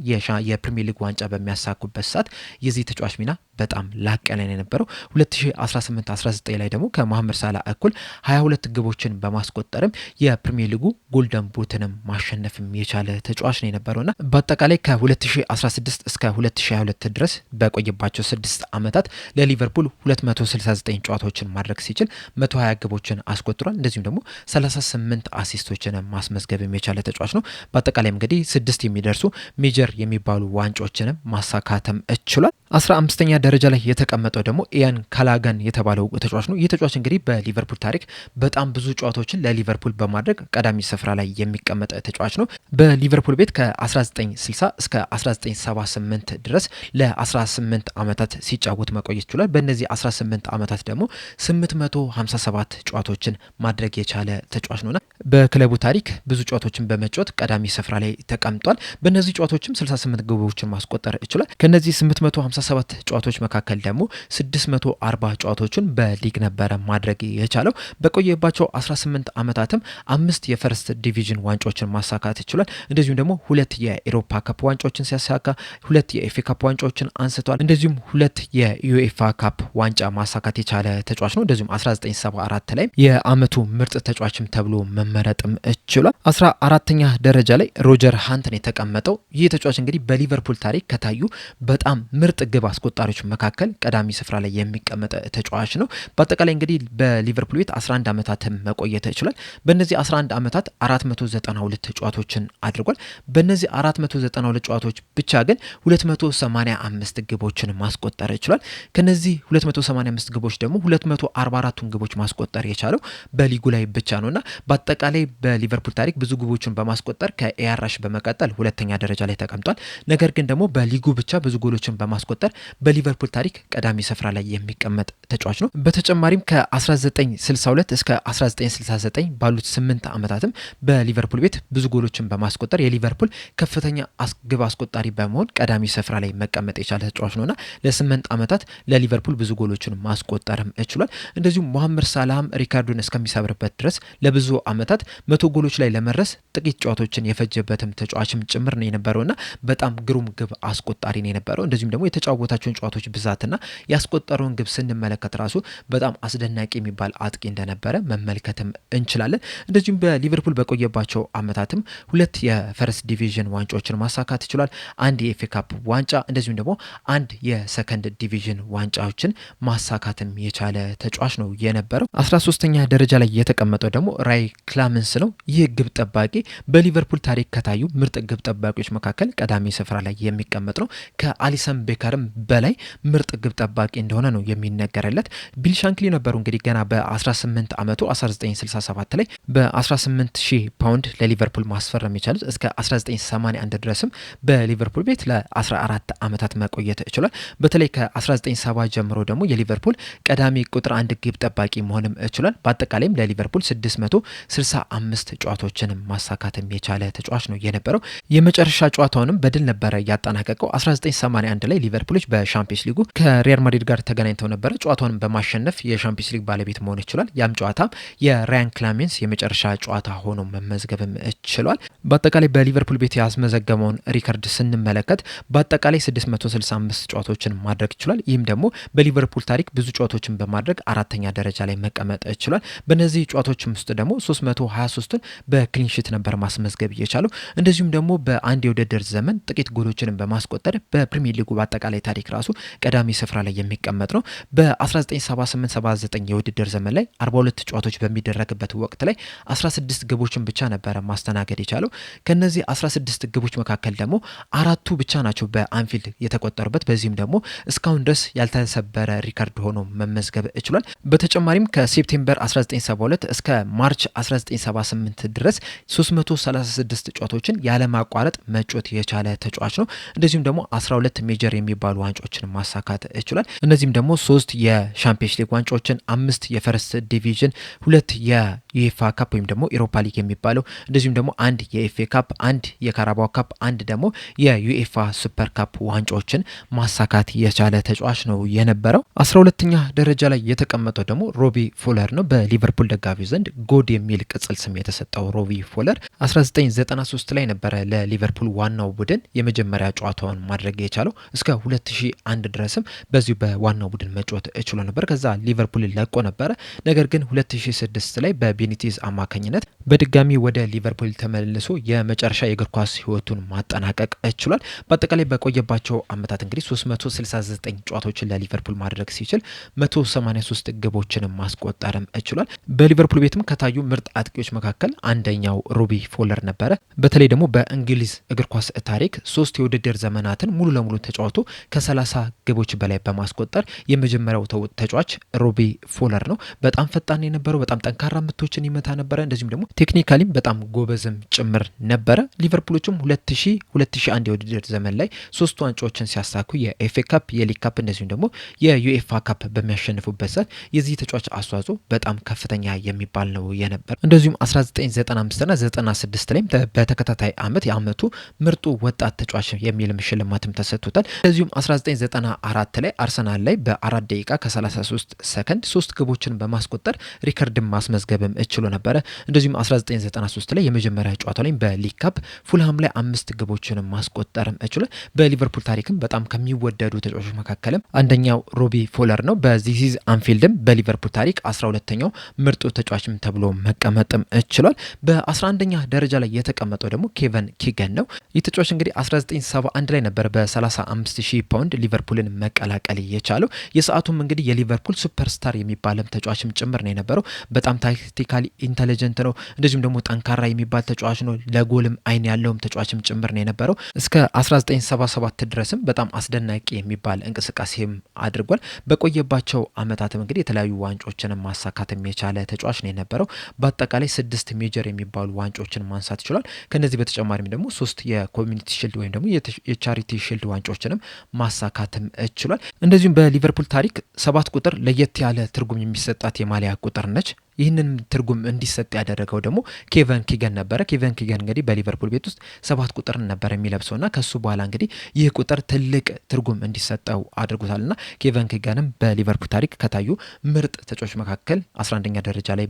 A: የፕሪሚየር ሊግ ዋንጫ በሚያሳኩበት ሰዓት የዚህ ተጫዋች ሚና በጣም ላቅ ያለ የነበረው። 2018-19 ላይ ደግሞ ከመሐመድ ሳላህ እኩል 22 ግቦችን በማስቆጠርም የፕሪሚየር ሊጉ ጎልደን ቡትንም ማሸነፍም የቻለ ተጫዋች ነው የነበረውና በአጠቃላይ ከ2016 እስከ 2022 ድረስ በቆየባቸው 6 ዓመታት ለሊቨርፑል 269 ጨዋታዎችን ማድረግ ሲችል 120 ግቦችን አስቆጥሯል። እንደዚሁም ደግሞ 38 አሲስቶችን ማስመዝገብ የቻለ ተጫዋች ነው። በአጠቃላይ እንግዲህ 6 የሚደርሱ ሜጀር የሚባሉ ዋንጫዎችንም ማሳካትም ችሏል። 15ኛ ደረጃ ላይ የተቀመጠው ደግሞ ኢያን ካላጋን የተባለው ተጫዋች ነው። ይህ ተጫዋች እንግዲህ በሊቨርፑል ታሪክ በጣም ብዙ ጨዋታዎችን ለሊቨርፑል በማድረግ ቀዳሚ ስፍራ ላይ የሚቀመጥ ተጫዋች ነው። በሊቨርፑል ቤት ከ1960 እስከ 1978 ድረስ ለ18 ዓመታት ሲጫወት መቆየት ችሏል። በእነዚህ 18 ዓመታት ደግሞ 857 ጨዋታዎችን ማድረግ የቻለ ተጫዋች ነውና በክለቡ ታሪክ ብዙ ጨዋታዎችን በመጫወት ቀዳሚ ስፍራ ላይ ተቀምጧል። በእነዚህ ጨዋታዎችም 68 ግቦችን ማስቆጠር ይችላል። ከነዚህ 857 ጨዋታዎች መካከል ደግሞ 640 ጨዋታዎችን በሊግ ነበረ ማድረግ የቻለው። በቆየባቸው 18 ዓመታትም 5 የፈርስት ዲቪዥን ዋንጫዎችን ማሳካት ይችላል። እንደዚሁም ደግሞ 2 የኤሮፓ ካፕ ዋንጫዎችን ሲያሳካ 2 የኤፍኤ ካፕ ዋንጫዎችን አንስቷል። እንደዚሁም 2 የዩኤፋ ካፕ ዋንጫ ማሳካት የቻለ ተጫዋች ነው። እንደዚሁም 1974 ላይ የአመቱ ምርጥ ተጫዋችም ተብሎ መመረጥም ችሏል። 14ኛ ደረጃ ላይ ሮጀር ሃንትን የተቀመጠው ይህ ተጫዋች እንግዲህ በሊቨርፑል ታሪክ ከታዩ በጣም ምርጥ ግብ አስቆጣሪዎች መካከል ቀዳሚ ስፍራ ላይ የሚቀመጥ ተጫዋች ነው። በአጠቃላይ እንግዲህ በሊቨርፑል ቤት 11 ዓመታትን መቆየት ይችላል። በእነዚህ 11 ዓመታት 492 ጨዋታዎችን አድርጓል። በእነዚህ 492 ጨዋታዎች ብቻ ግን 285 ግቦችን ማስቆጠር ይችላል። ከነዚህ 285 ግቦች ደግሞ 244ቱን ግቦች ማስቆጠር የቻለው በሊጉ ላይ ብቻ ነውና በአጠቃላይ በሊቨርፑል ታሪክ ብዙ ግቦችን በማስቆጠር ከኤአራሽ በመቀጠል ሁለተኛ ደረጃ ላይ ተቀምጧል። ነገር ግን ደግሞ በሊጉ ብቻ ብዙ ጎሎችን በማስቆጠር በሊቨርፑል ታሪክ ቀዳሚ ስፍራ ላይ የሚቀመጥ ተጫዋች ነው። በተጨማሪም ከ1962 እስከ 1969 ባሉት 8 ዓመታትም በሊቨርፑል ቤት ብዙ ጎሎችን በማስቆጠር የሊቨርፑል ከፍተኛ ግብ አስቆጣሪ በመሆን ቀዳሚ ስፍራ ላይ መቀመጥ የቻለ ተጫዋች ነውና ለ8 ዓመታት ለሊቨርፑል ብዙ ጎሎችን ማስቆጠርም ችሏል። እንደዚሁም መሐመድ ሳላህም ሪካርዱን እስከሚሰብርበት ድረስ ለብዙ ዓመታት 100 ጎሎች ላይ ለመድረስ ጥቂት ጨዋታዎችን የፈጀበትም ተጫዋችም ጭምር ነው የነበረውና በጣም ግሩም ግብ አስቆጣሪ ነው የነበረው። እንደዚሁም ደግሞ የተጫወታቸውን ጨዋታዎች ብዛትና ያስቆጠረውን ግብ ስንመለከት ራሱ በጣም አስደናቂ የሚባል አጥቂ እንደነበረ መመልከትም እንችላለን። እንደዚሁም በሊቨርፑል በቆየባቸው ዓመታትም 2 የፈርስት ዲቪዥን ዋንጫዎችን ማሳካት ይችላል። 1 የኤፍኤ ካፕ ዋንጫ እንደዚሁም ደግሞ 1 የሰከንድ ዲቪዥን ዋንጫዎችን ማሳካትም የቻለ ተጫዋች ነው የነበረው። 13ኛ ደረጃ ላይ የተቀመጠው ደግሞ ራይ ክላመንስ ነው። ይህ ግብ ጠባቂ በሊቨርፑል ታሪክ ከታዩ ምርጥ ግብ ጠባቂዎች መካከል ቀዳሚ ስፍራ ላይ የሚቀመጥ ነው። ከአሊሰን ቤከርም በላይ ምርጥ ግብ ጠባቂ እንደሆነ ነው የሚነገርለት። ቢል ሻንክሊ ነበሩ እንግዲህ ገና በ18 ዓመቱ 1967 ላይ በ18000 ፓውንድ ለሊቨርፑል ማስፈረም የቻሉት እስከ 1981 ድረስም በሊቨርፑል ቤት ለ14 ዓመታት መቆየት ይችላል። በተለይ ከ1970 ጀምሮ ደግሞ የሊቨርፑል ቀዳሚ ቁጥር 1 ግብ ጠባቂ መሆንም ይችላል። በአጠቃላይም ለሊቨርፑል 665 ጨዋታዎችን ማሳካትም የቻለ ተጫዋች ነው የነበረው። የመጨረሻ ጨዋታውንም በድል ነበረ ያጠናቀቀው። 1981 ላይ ሊቨርፑሎች በሻምፒየንስ ሊጉ ከሪያል ማድሪድ ጋር ተገናኝተው ነበረ። ጨዋታውን በማሸነፍ የሻምፒየንስ ሊግ ባለቤት መሆን ይችላል። ያም ጨዋታ የራያን ክላሜንስ የመጨረሻ ጨዋታ ሆኖ መመዝገብም ችሏል። በአጠቃላይ በሊቨርፑል ቤት ያስመዘገበውን ሪከርድ ስንመለከት በአጠቃላይ 665 ጨዋታዎችን ማድረግ ይችላል። ይህም ደግሞ በሊቨርፑል ታሪክ ብዙ ጨዋታዎችን በማድረግ 4ኛ ደረጃ ላይ መቀመጥ ይችላል። በእነዚህ ጨዋታዎችም ውስጥ ደግሞ 323ን በክሊንሺት ነበር ማስመዝገብ የቻለው። እንደዚሁም ደግሞ በአንድ የውድድር ዘመን ጥቂት ጎሎችን በማስቆጠር በፕሪሚየር ሊጉ በአጠቃላይ ታሪክ ራሱ ቀዳሚ ስፍራ ላይ የሚቀመጥ ነው። በ1978/79 የውድድር ዘመን ላይ 42 ጨዋታዎች በሚደረግበት ወቅት ላይ 16 ግቦችን ብቻ ነበረ ማስተናገድ የቻለው። ከነዚህ 16 ግቦች መካከል ደግሞ 4ቱ ብቻ ናቸው በአንፊልድ የተቆጠሩበት። በዚህም ደግሞ እስካሁን ድረስ ያልተሰበረ ሪከርድ ሆኖ መመዝገብ ችሏል። በተጨማሪም ከሴፕቴምበር 1972 እስከ ማርች 1978 ድረስ 336 ጨዋታዎችን ያለማቋረጥ መጮት የቻለ ተጫዋች ነው። እንደዚሁም ደግሞ 12 ሜጀር የሚባሉ ዋንጫዎችን ማሳካት ይችላል። እነዚህም ደግሞ 3 የሻምፒየንስ ሊግ ዋንጫዎችን፣ 5 የፈርስት ዲቪዥን፣ 2 የዩኤፋ ካፕ ወይም ደግሞ ኢሮፓ ሊግ የሚባለው፣ እንደዚሁም ደግሞ 1 የኤፍኤ ካፕ፣ 1 የካራባኦ ካፕ፣ 1 ደግሞ የዩኤፋ ሱፐር ካፕ ዋንጫዎችን ማሳካት የቻለ ተጫዋች ነው የነበረው። 12ኛ ደረጃ ላይ የተቀመጠው ደግሞ ሮቢ ፎለር ነው። በሊቨርፑል ደጋፊ ዘንድ ጎድ የሚል ቅጽል ስም የተሰጠው ሮቢ ፎለር 1993 ላይ ነበረ ለሊቨርፑል ዋናው ቡድን የመጀመሪያ ጨዋታውን ማድረግ የቻለው። እስከ 2001 ድረስም በዚሁ በዋናው ቡድን መጫወት ችሎ ነበር። ከዛ ሊቨርፑል ለቆ ነበረ። ነገር ግን 2006 ላይ በቤኒቴዝ አማካኝነት በድጋሚ ወደ ሊቨርፑል ተመልሶ የመጨረሻ የእግር ኳስ ህይወቱን ማጠናቀቅ ችሏል። በአጠቃላይ በቆየባቸው አመታት እንግዲህ 369 ጨዋታዎችን ለሊቨርፑል ማድረግ ሲችል 183 ግቦችንም ማስቆጠርም ችሏል። በሊቨርፑል ቤትም ከታዩ ምርጥ አጥቂዎች መካከል አንደኛው ሮቢ ፎለር ነበረ። በተለይ ደግሞ በእንግሊዝ እግር ኳስ ታሪክ 3 የውድድር ዘመናትን ሙሉ ለሙሉ ተጫውቶ ከ30 ግቦች በላይ በማስቆጠር የመጀመሪያው ተጫዋች ሮቢ ፎለር ነው። በጣም ፈጣን የነበረው፣ በጣም ጠንካራ ምቶችን ይመታ ነበረ። እንደዚሁም ደግሞ ቴክኒካሊም በጣም ጎበዝም ጭምር ነበረ። ሊቨርፑሎችም 2001 የውድድር ዘመን ላይ 3 ዋንጫዎችን ሲያሳኩ የኤፍኤ ካፕ፣ የሊግ ካፕ እንደዚሁም ደግሞ የዩኤፋ ካፕ በሚያሸንፉበት ሰዓት የዚህ ተጫዋች አስተዋጽኦ በጣም ከፍተኛ የሚባል ነው የነበር። እንደዚሁም 1995 እና 96 ላይም በተከታታይ አመት የአመቱ ምርጡ ወጣት ተጫዋች የሚል ሽልማትም ተሰጥቶታል። እንደዚሁም 1994 ላይ አርሰናል ላይ በ4 ደቂቃ ከ33 ሰከንድ 3 ግቦችን በማስቆጠር ሪከርድን ማስመዝገብም ችሎ ነበረ። እንደዚሁም 1993 ላይ የመጀመሪያ ጨዋታ ላይ በሊግ ካፕ ፉልሃም ላይ 5 ግቦችን ማስቆጠርም ችሏል። በሊቨርፑል ታሪክም በጣም ከሚወደዱ ተጫዋቾች መካከልም አንደኛው ሮቢ ፎለር ነው። በዚስ አንፊልድም በሊቨርፑል ታሪክ 12ኛው ምርጡ ተጫዋችም ተብሎ መቀመጥም ችሏል። በ11ኛ ደረጃ ላይ የተቀመጠው ደግሞ ኬቨን ኪገን ነው። ይህ ተጫዋች እንግዲህ 1971 ላይ ነበር በ35,000 ፓውንድ ሊቨርፑልን መቀላቀል የቻለው። የሰዓቱም እንግዲህ የሊቨርፑል ሱፐርስታር የሚባልም ተጫዋችም ጭምር ነው የነበረው። በጣም ታክቲካሊ ኢንተሊጀንት ነው። እንደዚሁም ደግሞ ጠንካራ የሚባል ተጫዋች ነው። ለጎልም አይን ያለውም ተጫዋችም ጭምር ነው የነበረው። እስከ 1977 ድረስም በጣም አስደናቂ የሚባል እንቅስቃሴም አድርጓል። በቆየባቸው አመታትም እንግዲህ የተለያዩ ዋንጫዎችን ማሳካትም የቻለ ተጫዋች ነው የነበረው። በአጠቃላይ 6 ሜጀር የሚባሉ ዋንጫዎችን ማንሳት ይችላል። ከነዚህ በተጨማሪም ደግሞ 3 የኮሚኒቲ ሺልድ ወይም ደግሞ የቻሪቲ ሺልድ ዋንጫዎችንም ማሳካትም ችሏል። እንደዚሁም በሊቨርፑል ታሪክ 7 ቁጥር ለየት ያለ ትርጉም የሚሰጣት የማሊያ ቁጥር ነች። ይህንን ትርጉም እንዲሰጥ ያደረገው ደግሞ ኬቨን ኪገን ነበረ። ኬቨን ኪገን እንግዲህ በሊቨርፑል ቤት ውስጥ 7 ቁጥርን ነበር የሚለብሰውና ከሱ በኋላ እንግዲህ ይህ ቁጥር ትልቅ ትርጉም እንዲሰጠው አድርጎታልና ኬቨን ኪገንም በሊቨርፑል ታሪክ ከታዩ ምርጥ ተጫዋቾች መካከል 11ኛ ደረጃ ላይ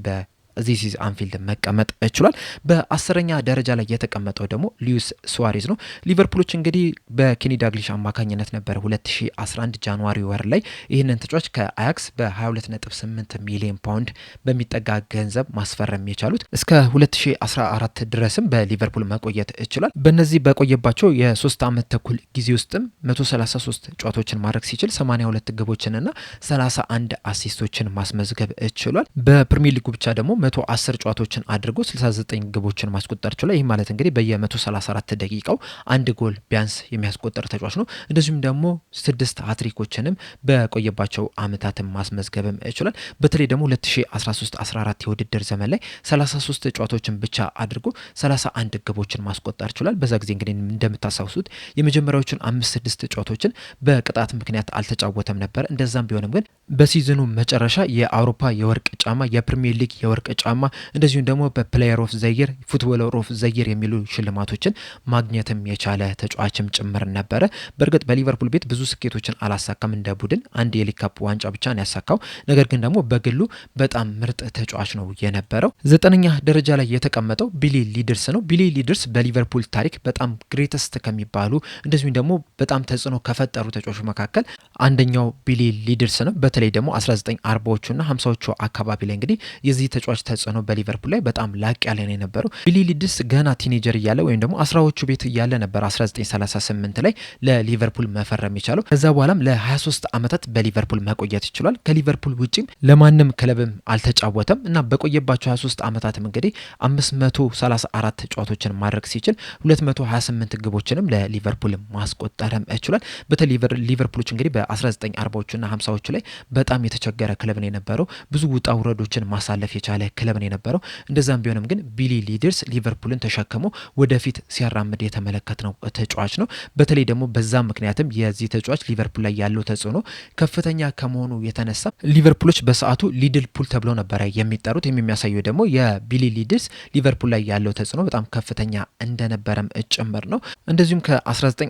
A: ዚስ አንፊልድ መቀመጥ ችሏል። በ10ኛ ደረጃ ላይ የተቀመጠው ደግሞ ሉዊስ ሱዋሬዝ ነው። ሊቨርፑሎች እንግዲህ በኬኒ ዳግሊሽ አማካኝነት ነበር 2011 ጃንዋሪ ወር ላይ ይህንን ተጫዋች ከአያክስ በ22.8 ሚሊዮን ፓውንድ በሚጠጋ ገንዘብ ማስፈረም የቻሉት። እስከ 2014 ድረስም በሊቨርፑል መቆየት ችሏል። በእነዚህ በቆየባቸው የ3 ዓመት ተኩል ጊዜ ውስጥም 133 ጨዋታዎችን ማድረግ ሲችል 82 ግቦችንና 31 አሲስቶችን ማስመዝገብ ችሏል። በፕሪሚየር ሊጉ ብቻ ደግሞ 110 ጨዋታዎችን አድርጎ 69 ግቦችን ማስቆጠር ችሏል። ይህ ማለት እንግዲህ በየ134 ደቂቃው አንድ ጎል ቢያንስ የሚያስቆጠር ተጫዋች ነው። እንደዚሁም ደግሞ 6 ሃትሪኮችንም በቆየባቸው አመታትን ማስመዝገብም ችሏል። በተለይ ደግሞ 2013-14 የውድድር ዘመን ላይ 33 ጨዋታዎችን ብቻ አድርጎ 31 ግቦችን ማስቆጠር ችሏል። በዛ ጊዜ እንግዲህ እንደምታስታውሱት የመጀመሪያዎቹን 5-6 ጨዋታዎችን በቅጣት ምክንያት አልተጫወተም ነበር። እንደዛም ቢሆንም ግን በሲዝኑ መጨረሻ የአውሮፓ የወርቅ ጫማ፣ የፕሪሚየር ሊግ የወርቅ ጫማ እንደዚሁም ደግሞ በፕሌየር ኦፍ ዘይር፣ ፉትቦለር ኦፍ ዘይር የሚሉ ሽልማቶችን ማግኘትም የቻለ ተጫዋችም ጭምር ነበረ። በእርግጥ በሊቨርፑል ቤት ብዙ ስኬቶችን አላሳካም። እንደ ቡድን አንድ የሊግ ካፕ ዋንጫ ብቻ ነው ያሳካው። ነገር ግን ደግሞ በግሉ በጣም ምርጥ ተጫዋች ነው የነበረው። 9ኛ ደረጃ ላይ የተቀመጠው ቢሊ ሊድርስ ነው። ቢሊ ሊድርስ በሊቨርፑል ታሪክ በጣም ግሬተስት ከሚባሉ እንደዚሁም ደግሞ በጣም ተጽዕኖ ከፈጠሩ ተጫዋቾች መካከል አንደኛው ቢሊ ሊድርስ ነው። በተለይ ደግሞ 1940ዎቹና 50ዎቹ አካባቢ ላይ እንግዲህ የዚህ ተጫዋች ተጽዕኖ በሊቨርፑል ላይ በጣም ላቅ ያለ ነው የነበረው። ቢሊ ሊድርስ ገና ቲኔጀር እያለ ወይም ደግሞ 10ዎቹ ቤት እያለ ነበር 1938 ላይ ለሊቨርፑል መፈረም የቻለው። ከዛ በኋላም ለ23 ዓመታት በሊቨርፑል መቆየት ይችላል። ከሊቨርፑል ውጪም ለማንም ክለብም አልተጫወተም እና በቆየባቸው 23 ዓመታትም እንግዲህ 534 ጨዋታዎችን ማድረግ ሲችል 228 ግቦችንም ለሊቨርፑል ማስቆጠርም ይችላል። በተለይ ሊቨርፑሎች እንግዲህ በ1940ዎቹና 50ዎቹ ላይ በጣም የተቸገረ ክለብ ነው የነበረው። ብዙ ውጣ ውረዶችን ማሳለፍ የቻለ ክለብ ነው የነበረው። እንደዛም ቢሆንም ግን ቢሊ ሊድርስ ሊቨርፑልን ተሸክሞ ወደፊት ሲያራምድ የተመለከትነው ተጫዋች ነው። በተለይ ደግሞ በዛ ምክንያትም የዚህ ተጫዋች ሊቨርፑል ላይ ያለው ተጽዕኖ ከፍተኛ ከመሆኑ የተነሳ ሊቨርፑሎች በሰዓቱ ሊድል ፑል ተብሎ ነበረ የሚጠሩት። የሚያሳየው ደግሞ የቢሊ ሊድርስ ሊቨርፑል ላይ ያለው ተጽዕኖ በጣም ከፍተኛ እንደነበረም ጭምር ነው። እንደዚሁም ከ1949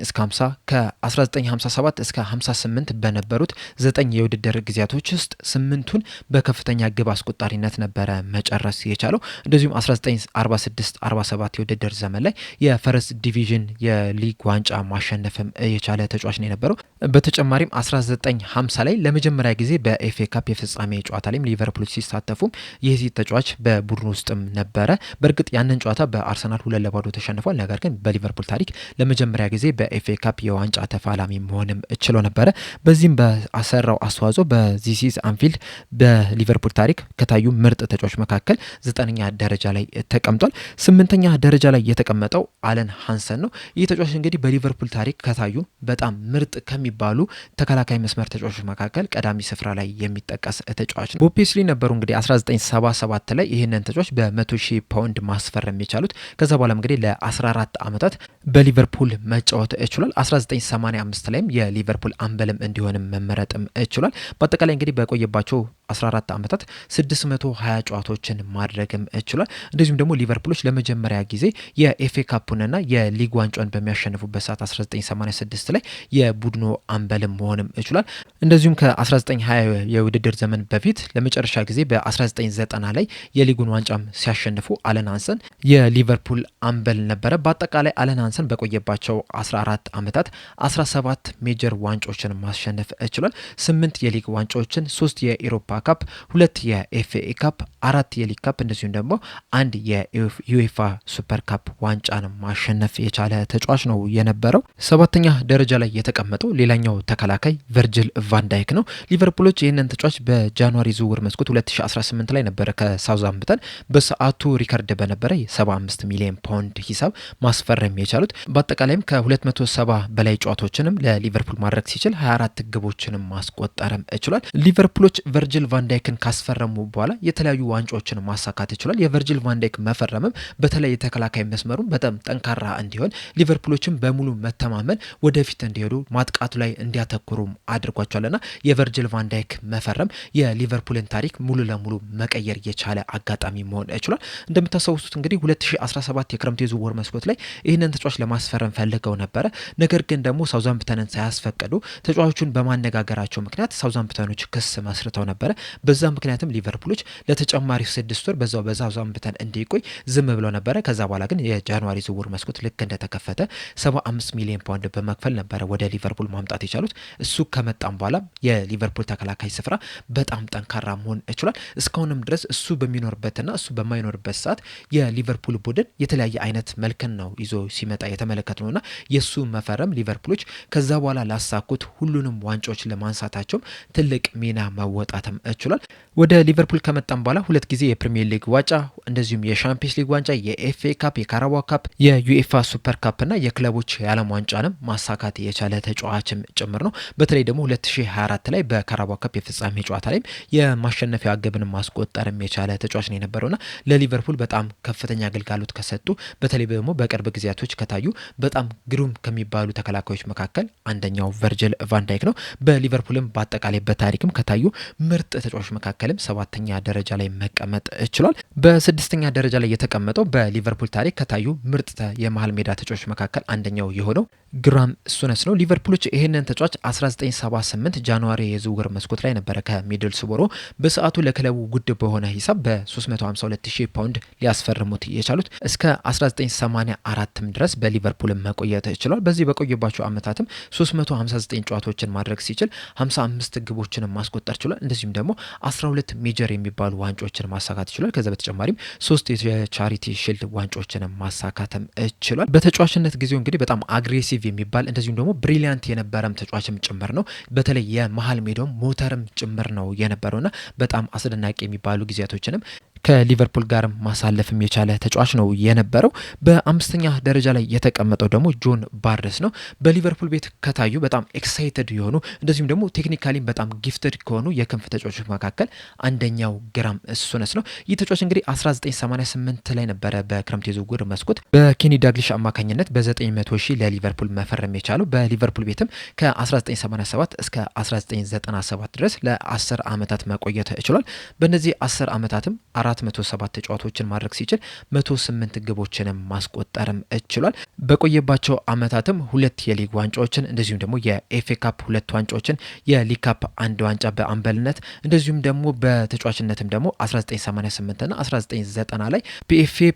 A: እስከ 50 ከ1957 እስከ 58 በነበሩት 9 የውድድር ጊዜያቶች ውስጥ 8ቱን በከፍተኛ ግብ አስቆጣሪነት ነበረ መጨረስ የቻለው። እንደዚሁም 1946-47 የውድድር ዘመን ላይ የፈረስ ዲቪዥን የሊግ ዋንጫ ማሸነፍም የቻለ ተጫዋች ነው የነበረው። በተጨማሪም 1950 ላይ ለመጀመሪያ ጊዜ በኤፍኤ ካፕ የፍጻሜ ጨዋታ ላይም ሊቨርፑል ሲሳተፉም ይህ ተጫዋች በቡድን ውስጥም ነበረ። በእርግጥ ያንን ጨዋታ በአርሰናል 2-0 ተሸንፏል። ነገር ግን በሊቨርፑል ታሪክ ለመጀመሪያ ጊዜ በኤፍኤ ካፕ የዋንጫ ተፋላሚ መሆንም ችሎ ነበረ። በዚህም በአሰራው አስተዋጽኦ በዚስ አንፊልድ በሊቨርፑል ታሪክ ከታዩ ምርጥ ተጫዋች መካከል 9ኛ ደረጃ ላይ ተቀምጧል። 8ኛ ደረጃ ላይ የተቀመጠው አለን ሃንሰን ነው። ይህ ተጫዋች እንግዲህ በሊቨርፑል ታሪክ ከታዩ በጣም ምርጥ ከሚባሉ ተከላካይ መስመር ተጫዋቾች መካከል ቀዳሚ ስፍራ ላይ የሚጠቀስ ተጫዋች ነው። ቦብ ፔስሊ ነበሩ እንግዲህ 1977 ላይ ይህንን ተጫዋች በ100,000 ፓውንድ ማስፈረም የቻሉት። ከዛ በኋላ እንግዲህ ለ14 ዓመታት በሊቨርፑል መጫወት ችሏል። 1985 ላይም የሊቨርፑል አምበልም እንዲሆንም መመረጥም ችሏል። በአጠቃላይ እንግዲህ በቆየባቸው 14 ዓመታት 620 ጨዋታዎችን ማድረግም ችሏል። እንደዚሁም ደግሞ ሊቨርፑሎች ለመጀመሪያ ጊዜ የኤፍኤ ካፑንና የሊግ ዋንጫን በሚያሸንፉበት ሰዓት 1986 ላይ የቡድኑ አምበልም መሆንም ችሏል። እንደዚሁም ከ1920 የውድድር ዘመን በፊት ለመጨረሻ ጊዜ በ1990 ላይ የሊጉን ዋንጫም ሲያሸንፉ አለን ሃንሰን የሊቨርፑል አምበል ነበረ። በአጠቃላይ አለን ሃንሰን በቆየባቸው 14 ዓመታት 17 ሜጀር ዋንጫዎችን ማሸነፍ ችሏል። 8 የሊግ ዋንጫዎችን፣ 3 የኢሮፓ ካፕ፣ 2 የኤፍኤ ካፕ፣ 4 የሊግ ካፕ እንደዚሁም ደግሞ 1 የዩኤፋ ሱፐር ካፕ ዋንጫን ማሸነፍ የቻለ ተጫዋች ነው የነበረው። 7ኛ ደረጃ ላይ የተቀመጠው ሌላኛው ተከላካይ ቨርጅል ቫንዳይክ ነው። ሊቨርፑሎች ይህንን ተጫዋች በጃንዋሪ ዝውውር መስኮት 2018 ላይ ነበረ ከሳውዛምፕተን በሰዓቱ ሪከርድ በነበረ 75 ሚሊዮን ፓውንድ ሂሳብ ማስፈረም የቻሉት። በአጠቃላይም ከ270 በላይ ጨዋታዎችንም ለሊቨርፑል ማድረግ ሲችል 24 ግቦችንም ማስቆጠርም ችሏል። ሊቨርፑሎች ቨርጅል ቫንዳይክን ካስፈረሙ በኋላ የተለያዩ ዋንጫዎችን ማሳካት ይችላል። የቨርጅል ቫንዳይክ መፈረምም በተለይ የተከላካይ መስመሩን በጣም ጠንካራ እንዲሆን ሊቨርፑሎችም በሙሉ መተማመን ወደፊት እንዲሄዱ ማጥቃቱ ላይ እንዲያተኩሩም አድርጓቸዋልና የቨርጅል ቫንዳይክ መፈረም የሊቨርፑልን ታሪክ ሙሉ ለሙሉ መቀየር የቻለ አጋጣሚ መሆን ችሏል። እንደምታስታውሱት እንግዲህ 2017 የክረምት የዝውውር መስኮት ላይ ይህንን ተጫዋች ለማስፈረም ፈልገው ነበረ። ነገር ግን ደግሞ ሳውዛምፕተንን ሳያስፈቅዱ ተጫዋቹን በማነጋገራቸው ምክንያት ሳውዛምፕተኖች ክስ መስርተው ነበረ። በዛ ምክንያትም ሊቨርፑሎች ለተጨማሪ 6 ወር በዛው በሳውዛምፕተን እንዲቆይ ዝም ብለው ነበረ። ከዛ በኋላ ግን የጃንዋሪ ዝውውር መስኮት ልክ እንደተከፈተ 75 ሚሊዮን ፓውንድ በመክፈል ነበረ ወደ ሊቨርፑል ማምጣት የቻሉት። እሱ ከመጣም በኋላ የሊቨርፑል ተከላካይ ስፍራ በጣም ጠንካራ መሆን ችሏል። እስካሁንም ድረስ እሱ በሚኖርበትና እሱ በማይኖርበት ሰዓት የሊቨርፑል ቡድን የተለያየ አይነት መልክን ነው ይዞ ሲመጣ የተመለከት ነውና የሱ መፈረም ሊቨርፑሎች ከዛ በኋላ ላሳኩት ሁሉንም ዋንጫዎች ለማንሳታቸውም ትልቅ ሚና መወጣትም ችሏል። ወደ ሊቨርፑል ከመጣም በኋላ 2 ጊዜ የፕሪሚየር ሊግ ዋንጫ እንደዚሁም የሻምፒየንስ ሊግ ዋንጫ፣ የኤፍኤ ካፕ፣ የካራባኦ ካፕ፣ የዩኤፋ ሱፐር ካፕ እና የክለቦች የዓለም ዋንጫንም ማሳካት የቻለ ተጫዋችም ጭምር ነው። በተለይ ደግሞ 2024 ላይ በካራባኦ ካፕ የፍጻሜ ጨዋታ ላይም የማሸነፊያ ግብን ማስቆጠርም የቻለ ተጫዋች ነው የነበረውና ለሊቨርፑል በጣም ከፍተኛ አገልግሎት ከሰጡ በተለይ ደግሞ በቅርብ ጊዜያቶች ከታዩ በጣም ግሩም ከሚባሉ ተከላካዮች መካከል አንደኛው ቨርጅል ቫንዳይክ ነው። በሊቨርፑልም በአጠቃላይ በታሪክም ከታዩ ምርጥ ተጫዋቾች መካከልም 7ኛ ደረጃ ላይ መቀመጥ ችሏል። በ6ኛ ደረጃ ላይ የተቀመጠው በሊቨርፑል ታሪክ ከታዩ ምርጥ የመሃል ሜዳ ተጫዋቾች መካከል አንደኛው የሆነው ግራም ሱነስ ነው። ሊቨርፑሎች ይህንን ተጫዋች 1978 ጃንዋሪ የዝውውር መስኮት ላይ ነበረ ከሚድልስቦሮ በሰዓቱ ለክለቡ ጉድ በሆነ ሂሳብ በ352,000 ፓውንድ ሊያስፈርሙት የቻሉት። እስከ 1984 ድረስ በሊቨርፑል መቆየት ችሏል። በዚህ በቆየባቸው ዓመታትም 359 ጨዋታዎችን ማድረግ ሲችል 55 ግቦችን ማስቆጠር ችሏል። እንደዚሁም ደግሞ 12 ሜጀር የሚባሉ ዋንጫዎችን ማሳካት ችሏል። ከዛ በተጨማሪም 3 የቻሪቲ ሺልድ ዋንጫዎችን ማሳካትም ችሏል። በተጫዋችነት ጊዜው እንግዲህ በጣም አግሬሲቭ የሚባል እንደዚሁም ደግሞ ብሪሊያንት የነበረም ተጫዋችም ጭምር ነው። በተለይ የመሃል ሜዳውም ሞተርም ጭምር ነው የነበረውና በጣም አስደናቂ የሚባሉ ጊዜያቶችንም ከሊቨርፑል ጋር ማሳለፍም የቻለ ተጫዋች ነው የነበረው። በ5ኛ ደረጃ ላይ የተቀመጠው ደግሞ ጆን ባርነስ ነው። በሊቨርፑል ቤት ከታዩ በጣም ኤክሳይትድ የሆኑ እንደዚሁም ደግሞ ቴክኒካሊ በጣም ጊፍትድ ከሆኑ የክንፍ ተጫዋቾች መካከል አንደኛው ግራም ሱነስ ነው። ይህ ተጫዋች እንግዲህ 1988 ላይ ነበረ በክረምት የዝውውር መስኮት በኬኒ ዳግሊሽ አማካኝነት በ900,000 ለሊቨርፑል መፈረም የቻለው። በሊቨርፑል ቤትም ከ1987 እስከ 1997 ድረስ ለ10 ዓመታት መቆየት ችሏል። በእነዚህ 10 ዓመታትም 407 ጨዋታዎችን ማድረግ ሲችል 108 ግቦችንም ማስቆጠርም ችሏል። በቆየባቸው አመታትም 2 የሊግ ዋንጫዎችን እንደዚሁም ደግሞ የኤፍኤ ካፕ 2 ዋንጫዎችን የሊግ ካፕ 1 ዋንጫ በአምበልነት እንደዚሁም ደግሞ በተጫዋችነትም ደግሞ 1988 እና 1990 ላይ ፒኤፍኤ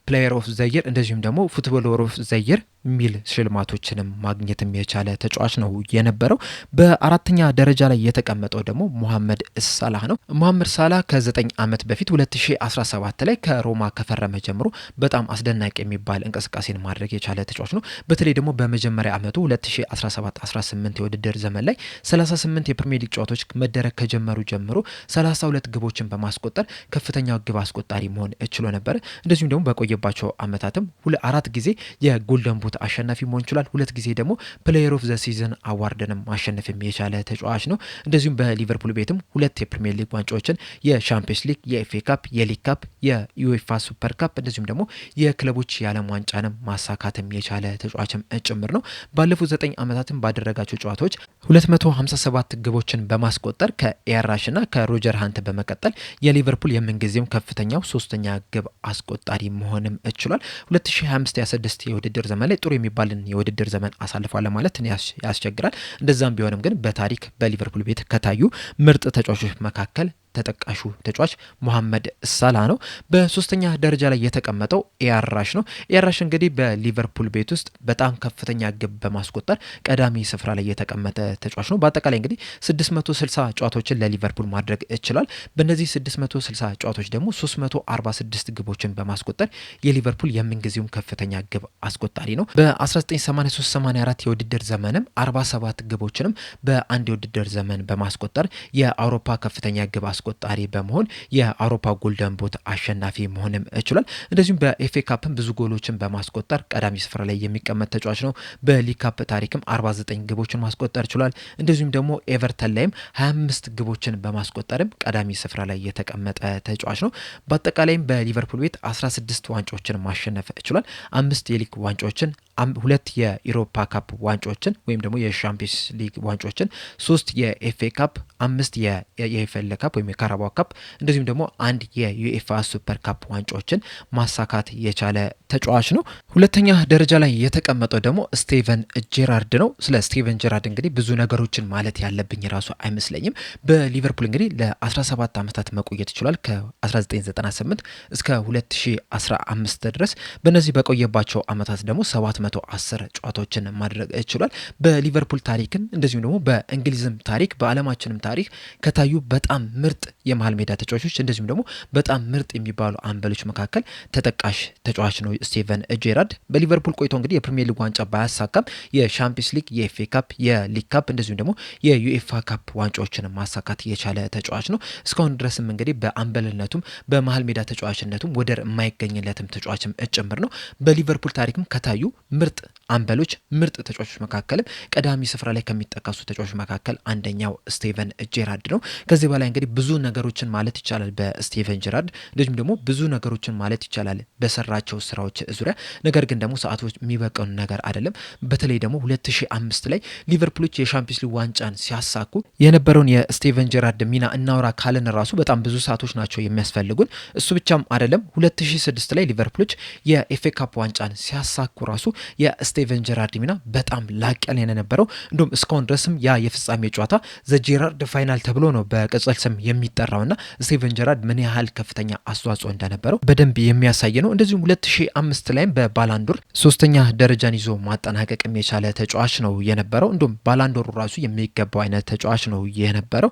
A: ፕሌየር ኦፍ ዘ ይር እንደዚሁም ደግሞ ፉትቦለር ኦፍ ዘ ይር ሚል ሽልማቶችንም ማግኘትም የቻለ ተጫዋች ነው የነበረው። በአራተኛ ደረጃ ላይ የተቀመጠው ደግሞ ሙሐመድ ሳላህ ነው። ሙሐመድ ሳላህ ከ9 ዓመት በፊት 2017 ላይ ከሮማ ከፈረመ ጀምሮ በጣም አስደናቂ የሚባል እንቅስቃሴን ማድረግ የቻለ ተጫዋች ነው። በተለይ ደግሞ በመጀመሪያ ዓመቱ 2017-18 የውድድር ዘመን ላይ 38 የፕሪሚየር ሊግ ጨዋታዎች መደረግ ከጀመሩ ጀምሮ 32 ግቦችን በማስቆጠር ከፍተኛው ግብ አስቆጣሪ መሆን ችሎ ነበር። እንደዚሁም ደግሞ በቆየባቸው ዓመታትም 4 ጊዜ የጎልደን ቡት አሸናፊ መሆን ይችላል። 2 ጊዜ ደግሞ ፕሌየር ኦፍ ዘ ሲዝን አዋርድንም ማሸነፍ የቻለ ተጫዋች ነው። እንደዚሁም በሊቨርፑል ቤትም 2 የፕሪሚየር ሊግ ዋንጫዎችን የሻምፒየንስ ሊግ፣ የኤፍኤ ካፕ፣ የሊግ ካፕ፣ የዩኤፋ ሱፐር ካፕ እንደዚሁም ደግሞ የክለቦች የዓለም ዋንጫንም ማሳካትም የቻለ ተጫዋችም ጭምር ነው። ባለፉት 9 ዓመታትም ባደረጋቸው ጨዋታዎች 257 ግቦችን በማስቆጠር ከኤራሽ እና ከሮጀር ሃንት በመቀጠል የሊቨርፑል የምንጊዜም ከፍተኛው 3ኛ ግብ አስቆጣሪ መሆንም ችሏል። 2025-26 የውድድር ዘመን ላይ ጥሩ የሚባልን የውድድር ዘመን አሳልፏል ማለት ያስቸግራል። እንደዛም ቢሆንም ግን በታሪክ በሊቨርፑል ቤት ከታዩ ምርጥ ተጫዋቾች መካከል ተጠቃሹ ተጫዋች ሙሐመድ ሳላህ ነው። በሶስተኛ ደረጃ ላይ የተቀመጠው ኤራሽ ነው። ኤራሽ እንግዲህ በሊቨርፑል ቤት ውስጥ በጣም ከፍተኛ ግብ በማስቆጠር ቀዳሚ ስፍራ ላይ የተቀመጠ ተጫዋች ነው። በአጠቃላይ እንግዲህ 660 ጨዋታዎችን ለሊቨርፑል ማድረግ ይችላል። በእነዚህ 660 ጨዋታዎች ደግሞ 346 ግቦችን በማስቆጠር የሊቨርፑል የምንጊዜውም ከፍተኛ ግብ አስቆጣሪ ነው። በ1983-84 የውድድር ዘመንም 47 ግቦችንም በአንድ የውድድር ዘመን በማስቆጠር የአውሮፓ ከፍተኛ ግብ አስቆጣሪ በመሆን የአውሮፓ ጎልደን ቡት አሸናፊ መሆንም ችሏል። እንደዚሁም በኤፍኤ ካፕም ብዙ ጎሎችን በማስቆጠር ቀዳሚ ስፍራ ላይ የሚቀመጥ ተጫዋች ነው። በሊግ ካፕ ታሪክም 49 ግቦችን ማስቆጠር ችሏል። እንደዚሁም ደግሞ ኤቨርተን ላይም 25 ግቦችን በማስቆጠርም ቀዳሚ ስፍራ ላይ የተቀመጠ ተጫዋች ነው። በአጠቃላይም በሊቨርፑል ቤት 16 ዋንጫዎችን ማሸነፍ ችሏል። 5 የሊግ ዋንጫዎችን፣ 2 የኢሮፓ ካፕ ዋንጫዎችን ወይም ደግሞ የሻምፒየንስ ሊግ ዋንጫዎችን፣ 3 የኤፍኤ ካፕ፣ 5 የኤፍኤል ካፕ ወይም የካራባኦ ካፕ እንደዚሁም ደግሞ 1 የዩኤፋ ሱፐር ካፕ ዋንጫዎችን ማሳካት የቻለ ተጫዋች ነው። ሁለተኛ ደረጃ ላይ የተቀመጠው ደግሞ ስቴቨን ጄራርድ ነው። ስለ ስቴቨን ጄራርድ እንግዲህ ብዙ ነገሮችን ማለት ያለብኝ ራሱ አይመስለኝም። በሊቨርፑል እንግዲህ ለ17 ዓመታት መቆየት ይችላል። ከ1998 እስከ 2015 ድረስ በእነዚህ በቆየባቸው ዓመታት ደግሞ 710 ጨዋታዎችን ማድረግ ይችላል። በሊቨርፑል ታሪክም እንደዚሁም ደግሞ በእንግሊዝም ታሪክ በዓለማችንም ታሪክ ከታዩ በጣም ምርጥ የመሃል ሜዳ ተጫዋቾች እንደዚሁም ደግሞ በጣም ምርጥ የሚባሉ አምበሎች መካከል ተጠቃሽ ተጫዋች ነው ስቴቨን ጄራርድ። በሊቨርፑል ቆይቶ እንግዲህ የፕሪሚየር ሊግ ዋንጫ ባያሳካም የሻምፒየንስ ሊግ፣ የኤፍኤ ካፕ፣ የሊግ ካፕ እንደዚሁም ደግሞ የዩኤፋ ካፕ ዋንጫዎችን ማሳካት የቻለ ተጫዋች ነው። እስካሁን ድረስም እንግዲህ በአምበልነቱም በመሃል ሜዳ ተጫዋችነቱም ወደር የማይገኝለትም ተጫዋችም ጭምር ነው። በሊቨርፑል ታሪክም ከታዩ ምርጥ አምበሎች ምርጥ ተጫዋቾች መካከልም ቀዳሚ ስፍራ ላይ ከሚጠቀሱ ተጫዋቾች መካከል አንደኛው ስቴቨን ጄራርድ ነው። ከዚህ በላይ እንግዲህ ብዙ ነገሮችን ማለት ይቻላል በስቴቨን ጄራርድ እንደዚሁም ደግሞ ብዙ ነገሮችን ማለት ይቻላል በሰራቸው ስራዎች ዙሪያ። ነገር ግን ደግሞ ሰዓቶች የሚበቀኑ ነገር አይደለም። በተለይ ደግሞ 2005 ላይ ሊቨርፑሎች የሻምፒየንስ ሊግ ዋንጫን ሲያሳኩ የነበረውን የስቴቨን ጄራርድ ሚና እናውራ ካለን ራሱ በጣም ብዙ ሰዓቶች ናቸው የሚያስፈልጉን። እሱ ብቻም አይደለም 2006 ላይ ሊቨርፑሎች የኤፍኤ ካፕ ዋንጫን ሲያሳኩ ራሱ የስቴቨን ጄራርድ ሚና በጣም ላቅ ያለ የነበረው። እንዲሁም እስካሁን ድረስም ያ የፍጻሜ ጨዋታ ዘ ጄራርድ ፋይናል ተብሎ ነው በቅጽል ስም የሚጠራውና ስቴቨን ጄራርድ ምን ያህል ከፍተኛ አስተዋጽኦ እንደነበረው በደንብ የሚያሳይ ነው። እንደዚሁም 2005 ላይም በባላንዶር 3ኛ ደረጃን ይዞ ማጠናቀቅ የቻለ ተጫዋች ነው የነበረው። እንዲሁም ባላንዶሩ ራሱ የሚገባው አይነት ተጫዋች ነው የነበረው።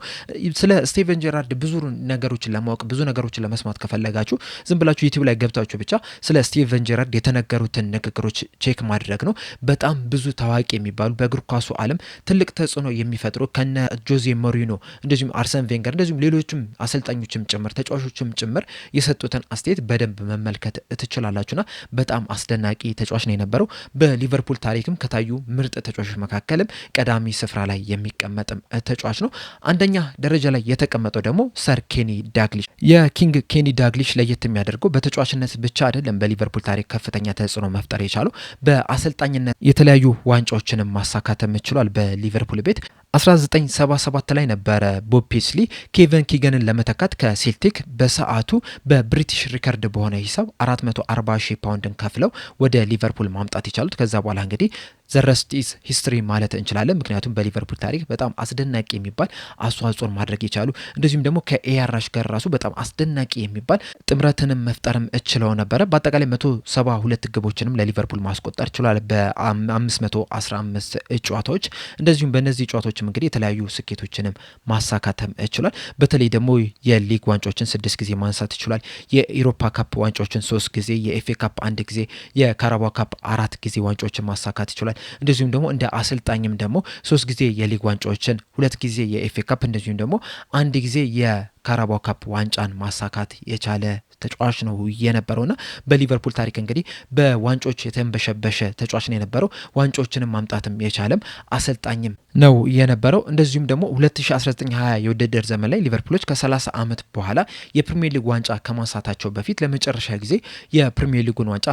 A: ስለ ስቴቨን ጄራርድ ብዙ ነገሮችን ለማወቅ ብዙ ነገሮችን ለመስማት ከፈለጋችሁ ዝም ብላችሁ ዩቲዩብ ላይ ገብታችሁ ብቻ ስለ ስቴቨን ጄራርድ የተነገሩትን ንግግሮች ቼክ ማድረግ ነው። በጣም ብዙ ታዋቂ የሚባሉ በእግር ኳሱ ዓለም ትልቅ ተጽዕኖ የሚፈጥሩ ከነ ጆዜ ሞሪኖ እንደዚሁም አርሰን ቬንገር እንደዚሁም ሌሎችም አሰልጣኞችም ጭምር ተጫዋቾችም ጭምር የሰጡትን አስተያየት በደንብ መመልከት ትችላላችሁና በጣም አስደናቂ ተጫዋች ነው የነበረው። በሊቨርፑል ታሪክም ከታዩ ምርጥ ተጫዋቾች መካከልም ቀዳሚ ስፍራ ላይ የሚቀመጥም ተጫዋች ነው። አንደኛ ደረጃ ላይ የተቀመጠው ደግሞ ሰር ኬኒ ዳግሊሽ። የኪንግ ኬኒ ዳግሊሽ ለየት የሚያደርገው በተጫዋችነት ብቻ አይደለም በሊቨርፑል ታሪክ ከፍተኛ ተጽዕኖ መፍጠር የቻለው በአሰልጣኝነት የተለያዩ ዋንጫዎችንም ማሳካት ችሏል። በሊቨርፑል ቤት 1977 ላይ ነበረ ቦብ ፔስሊ ኬቨን ኪገንን ለመተካት ከሴልቲክ በሰዓቱ በብሪቲሽ ሪከርድ በሆነ ሂሳብ 440,000 ፓውንድን ከፍለው ወደ ሊቨርፑል ማምጣት የቻሉት። ከዛ በኋላ እንግዲህ ዘረስቲስ ሂስትሪ ማለት እንችላለን። ምክንያቱም በሊቨርፑል ታሪክ በጣም አስደናቂ የሚባል አስተዋጽኦን ማድረግ የቻሉ እንደዚሁም ደግሞ ከኤአራሽ ጋር ራሱ በጣም አስደናቂ የሚባል ጥምረትንም መፍጠርም እችለው ነበረ። በአጠቃላይ 172 ግቦችንም ለሊቨርፑል ማስቆጠር ችሏል በ515 ጨዋታዎች። እንደዚሁም በእነዚህ ጨዋታዎችም እንግዲህ የተለያዩ ስኬቶችንም ማሳካተም ችሏል። በተለይ ደግሞ የሊግ ዋንጫዎችን 6 ጊዜ ማንሳት ይችላል። የኢሮፓ ካፕ ዋንጫዎችን 3 ጊዜ፣ የኤፍኤ ካፕ 1 ጊዜ፣ የካራባኦ ካፕ 4 ጊዜ ዋንጫዎችን ማሳካት ይችላል። እንደዚሁም ደግሞ እንደ አሰልጣኝም ደግሞ 3 ጊዜ የሊግ ዋንጫዎችን፣ 2 ጊዜ የኤፍኤ ካፕ እንደዚሁም ደግሞ 1 ጊዜ የካራባኦ ካፕ ዋንጫን ማሳካት የቻለ ተጫዋች ነው የነበረውና በሊቨርፑል ታሪክ እንግዲህ በዋንጫዎች የተንበሸበሸ ተጫዋች ነው የነበረው። ዋንጫዎችንም ማምጣትም የቻለም አሰልጣኝም ነው የነበረው። እንደዚሁም ደግሞ 2019-20 የውድድር ዘመን ላይ ሊቨርፑሎች ከ30 ዓመት በኋላ የፕሪሚየር ሊግ ዋንጫ ከማንሳታቸው በፊት ለመጨረሻ ጊዜ የፕሪሚየር ሊጉን ዋንጫ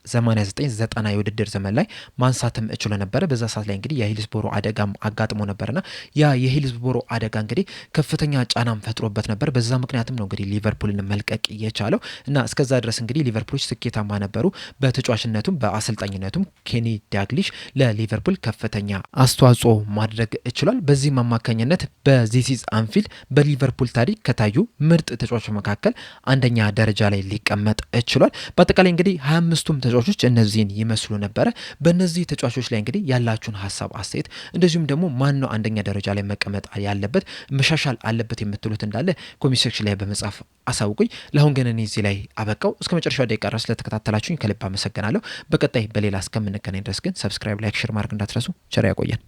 A: 1889 የውድድር ዘመን ላይ ማንሳትም እችሎ ነበረ። በዛ ሰዓት ላይ እንግዲህ የሂልስቦሮ አደጋም አጋጥሞ ነበርና ያ የሂልስቦሮ አደጋ እንግዲህ ከፍተኛ ጫናም ፈጥሮበት ነበር። በዛ ምክንያትም ነው እንግዲህ ሊቨርፑልን መልቀቅ የቻለው እና እስከዛ ድረስ እንግዲህ ሊቨርፑሎች ስኬታማ ነበሩ። በተጫዋችነቱም በአሰልጣኝነቱም ኬኒ ዳግሊሽ ለሊቨርፑል ከፍተኛ አስተዋጽኦ ማድረግ ችሏል። በዚህም አማካኝነት በዚስ ኢዝ አንፊልድ በሊቨርፑል ታሪክ ከታዩ ምርጥ ተጫዋቾች መካከል አንደኛ ደረጃ ላይ ሊቀመጥ ችሏል። በአጠቃላይ እንግዲህ 25ቱም ተጫዋቾች እነዚህን ይመስሉ ነበረ። በእነዚህ ተጫዋቾች ላይ እንግዲህ ያላችሁን ሀሳብ አስተያየት፣ እንደዚሁም ደግሞ ማን ነው አንደኛ ደረጃ ላይ መቀመጥ ያለበት መሻሻል አለበት የምትሉት እንዳለ ኮሜንት ሴክሽን ላይ በመጻፍ አሳውቁኝ። ለአሁን ግን እኔ እዚህ ላይ አበቃው። እስከ መጨረሻው ደቂቃ ድረስ ስለተከታተላችሁኝ ከልብ አመሰግናለሁ። በቀጣይ በሌላ እስከምንገናኝ ድረስ ግን ሰብስክራይብ፣ ላይክ፣ ሼር ማድረግ እንዳትረሱ። ቸር ያቆየን።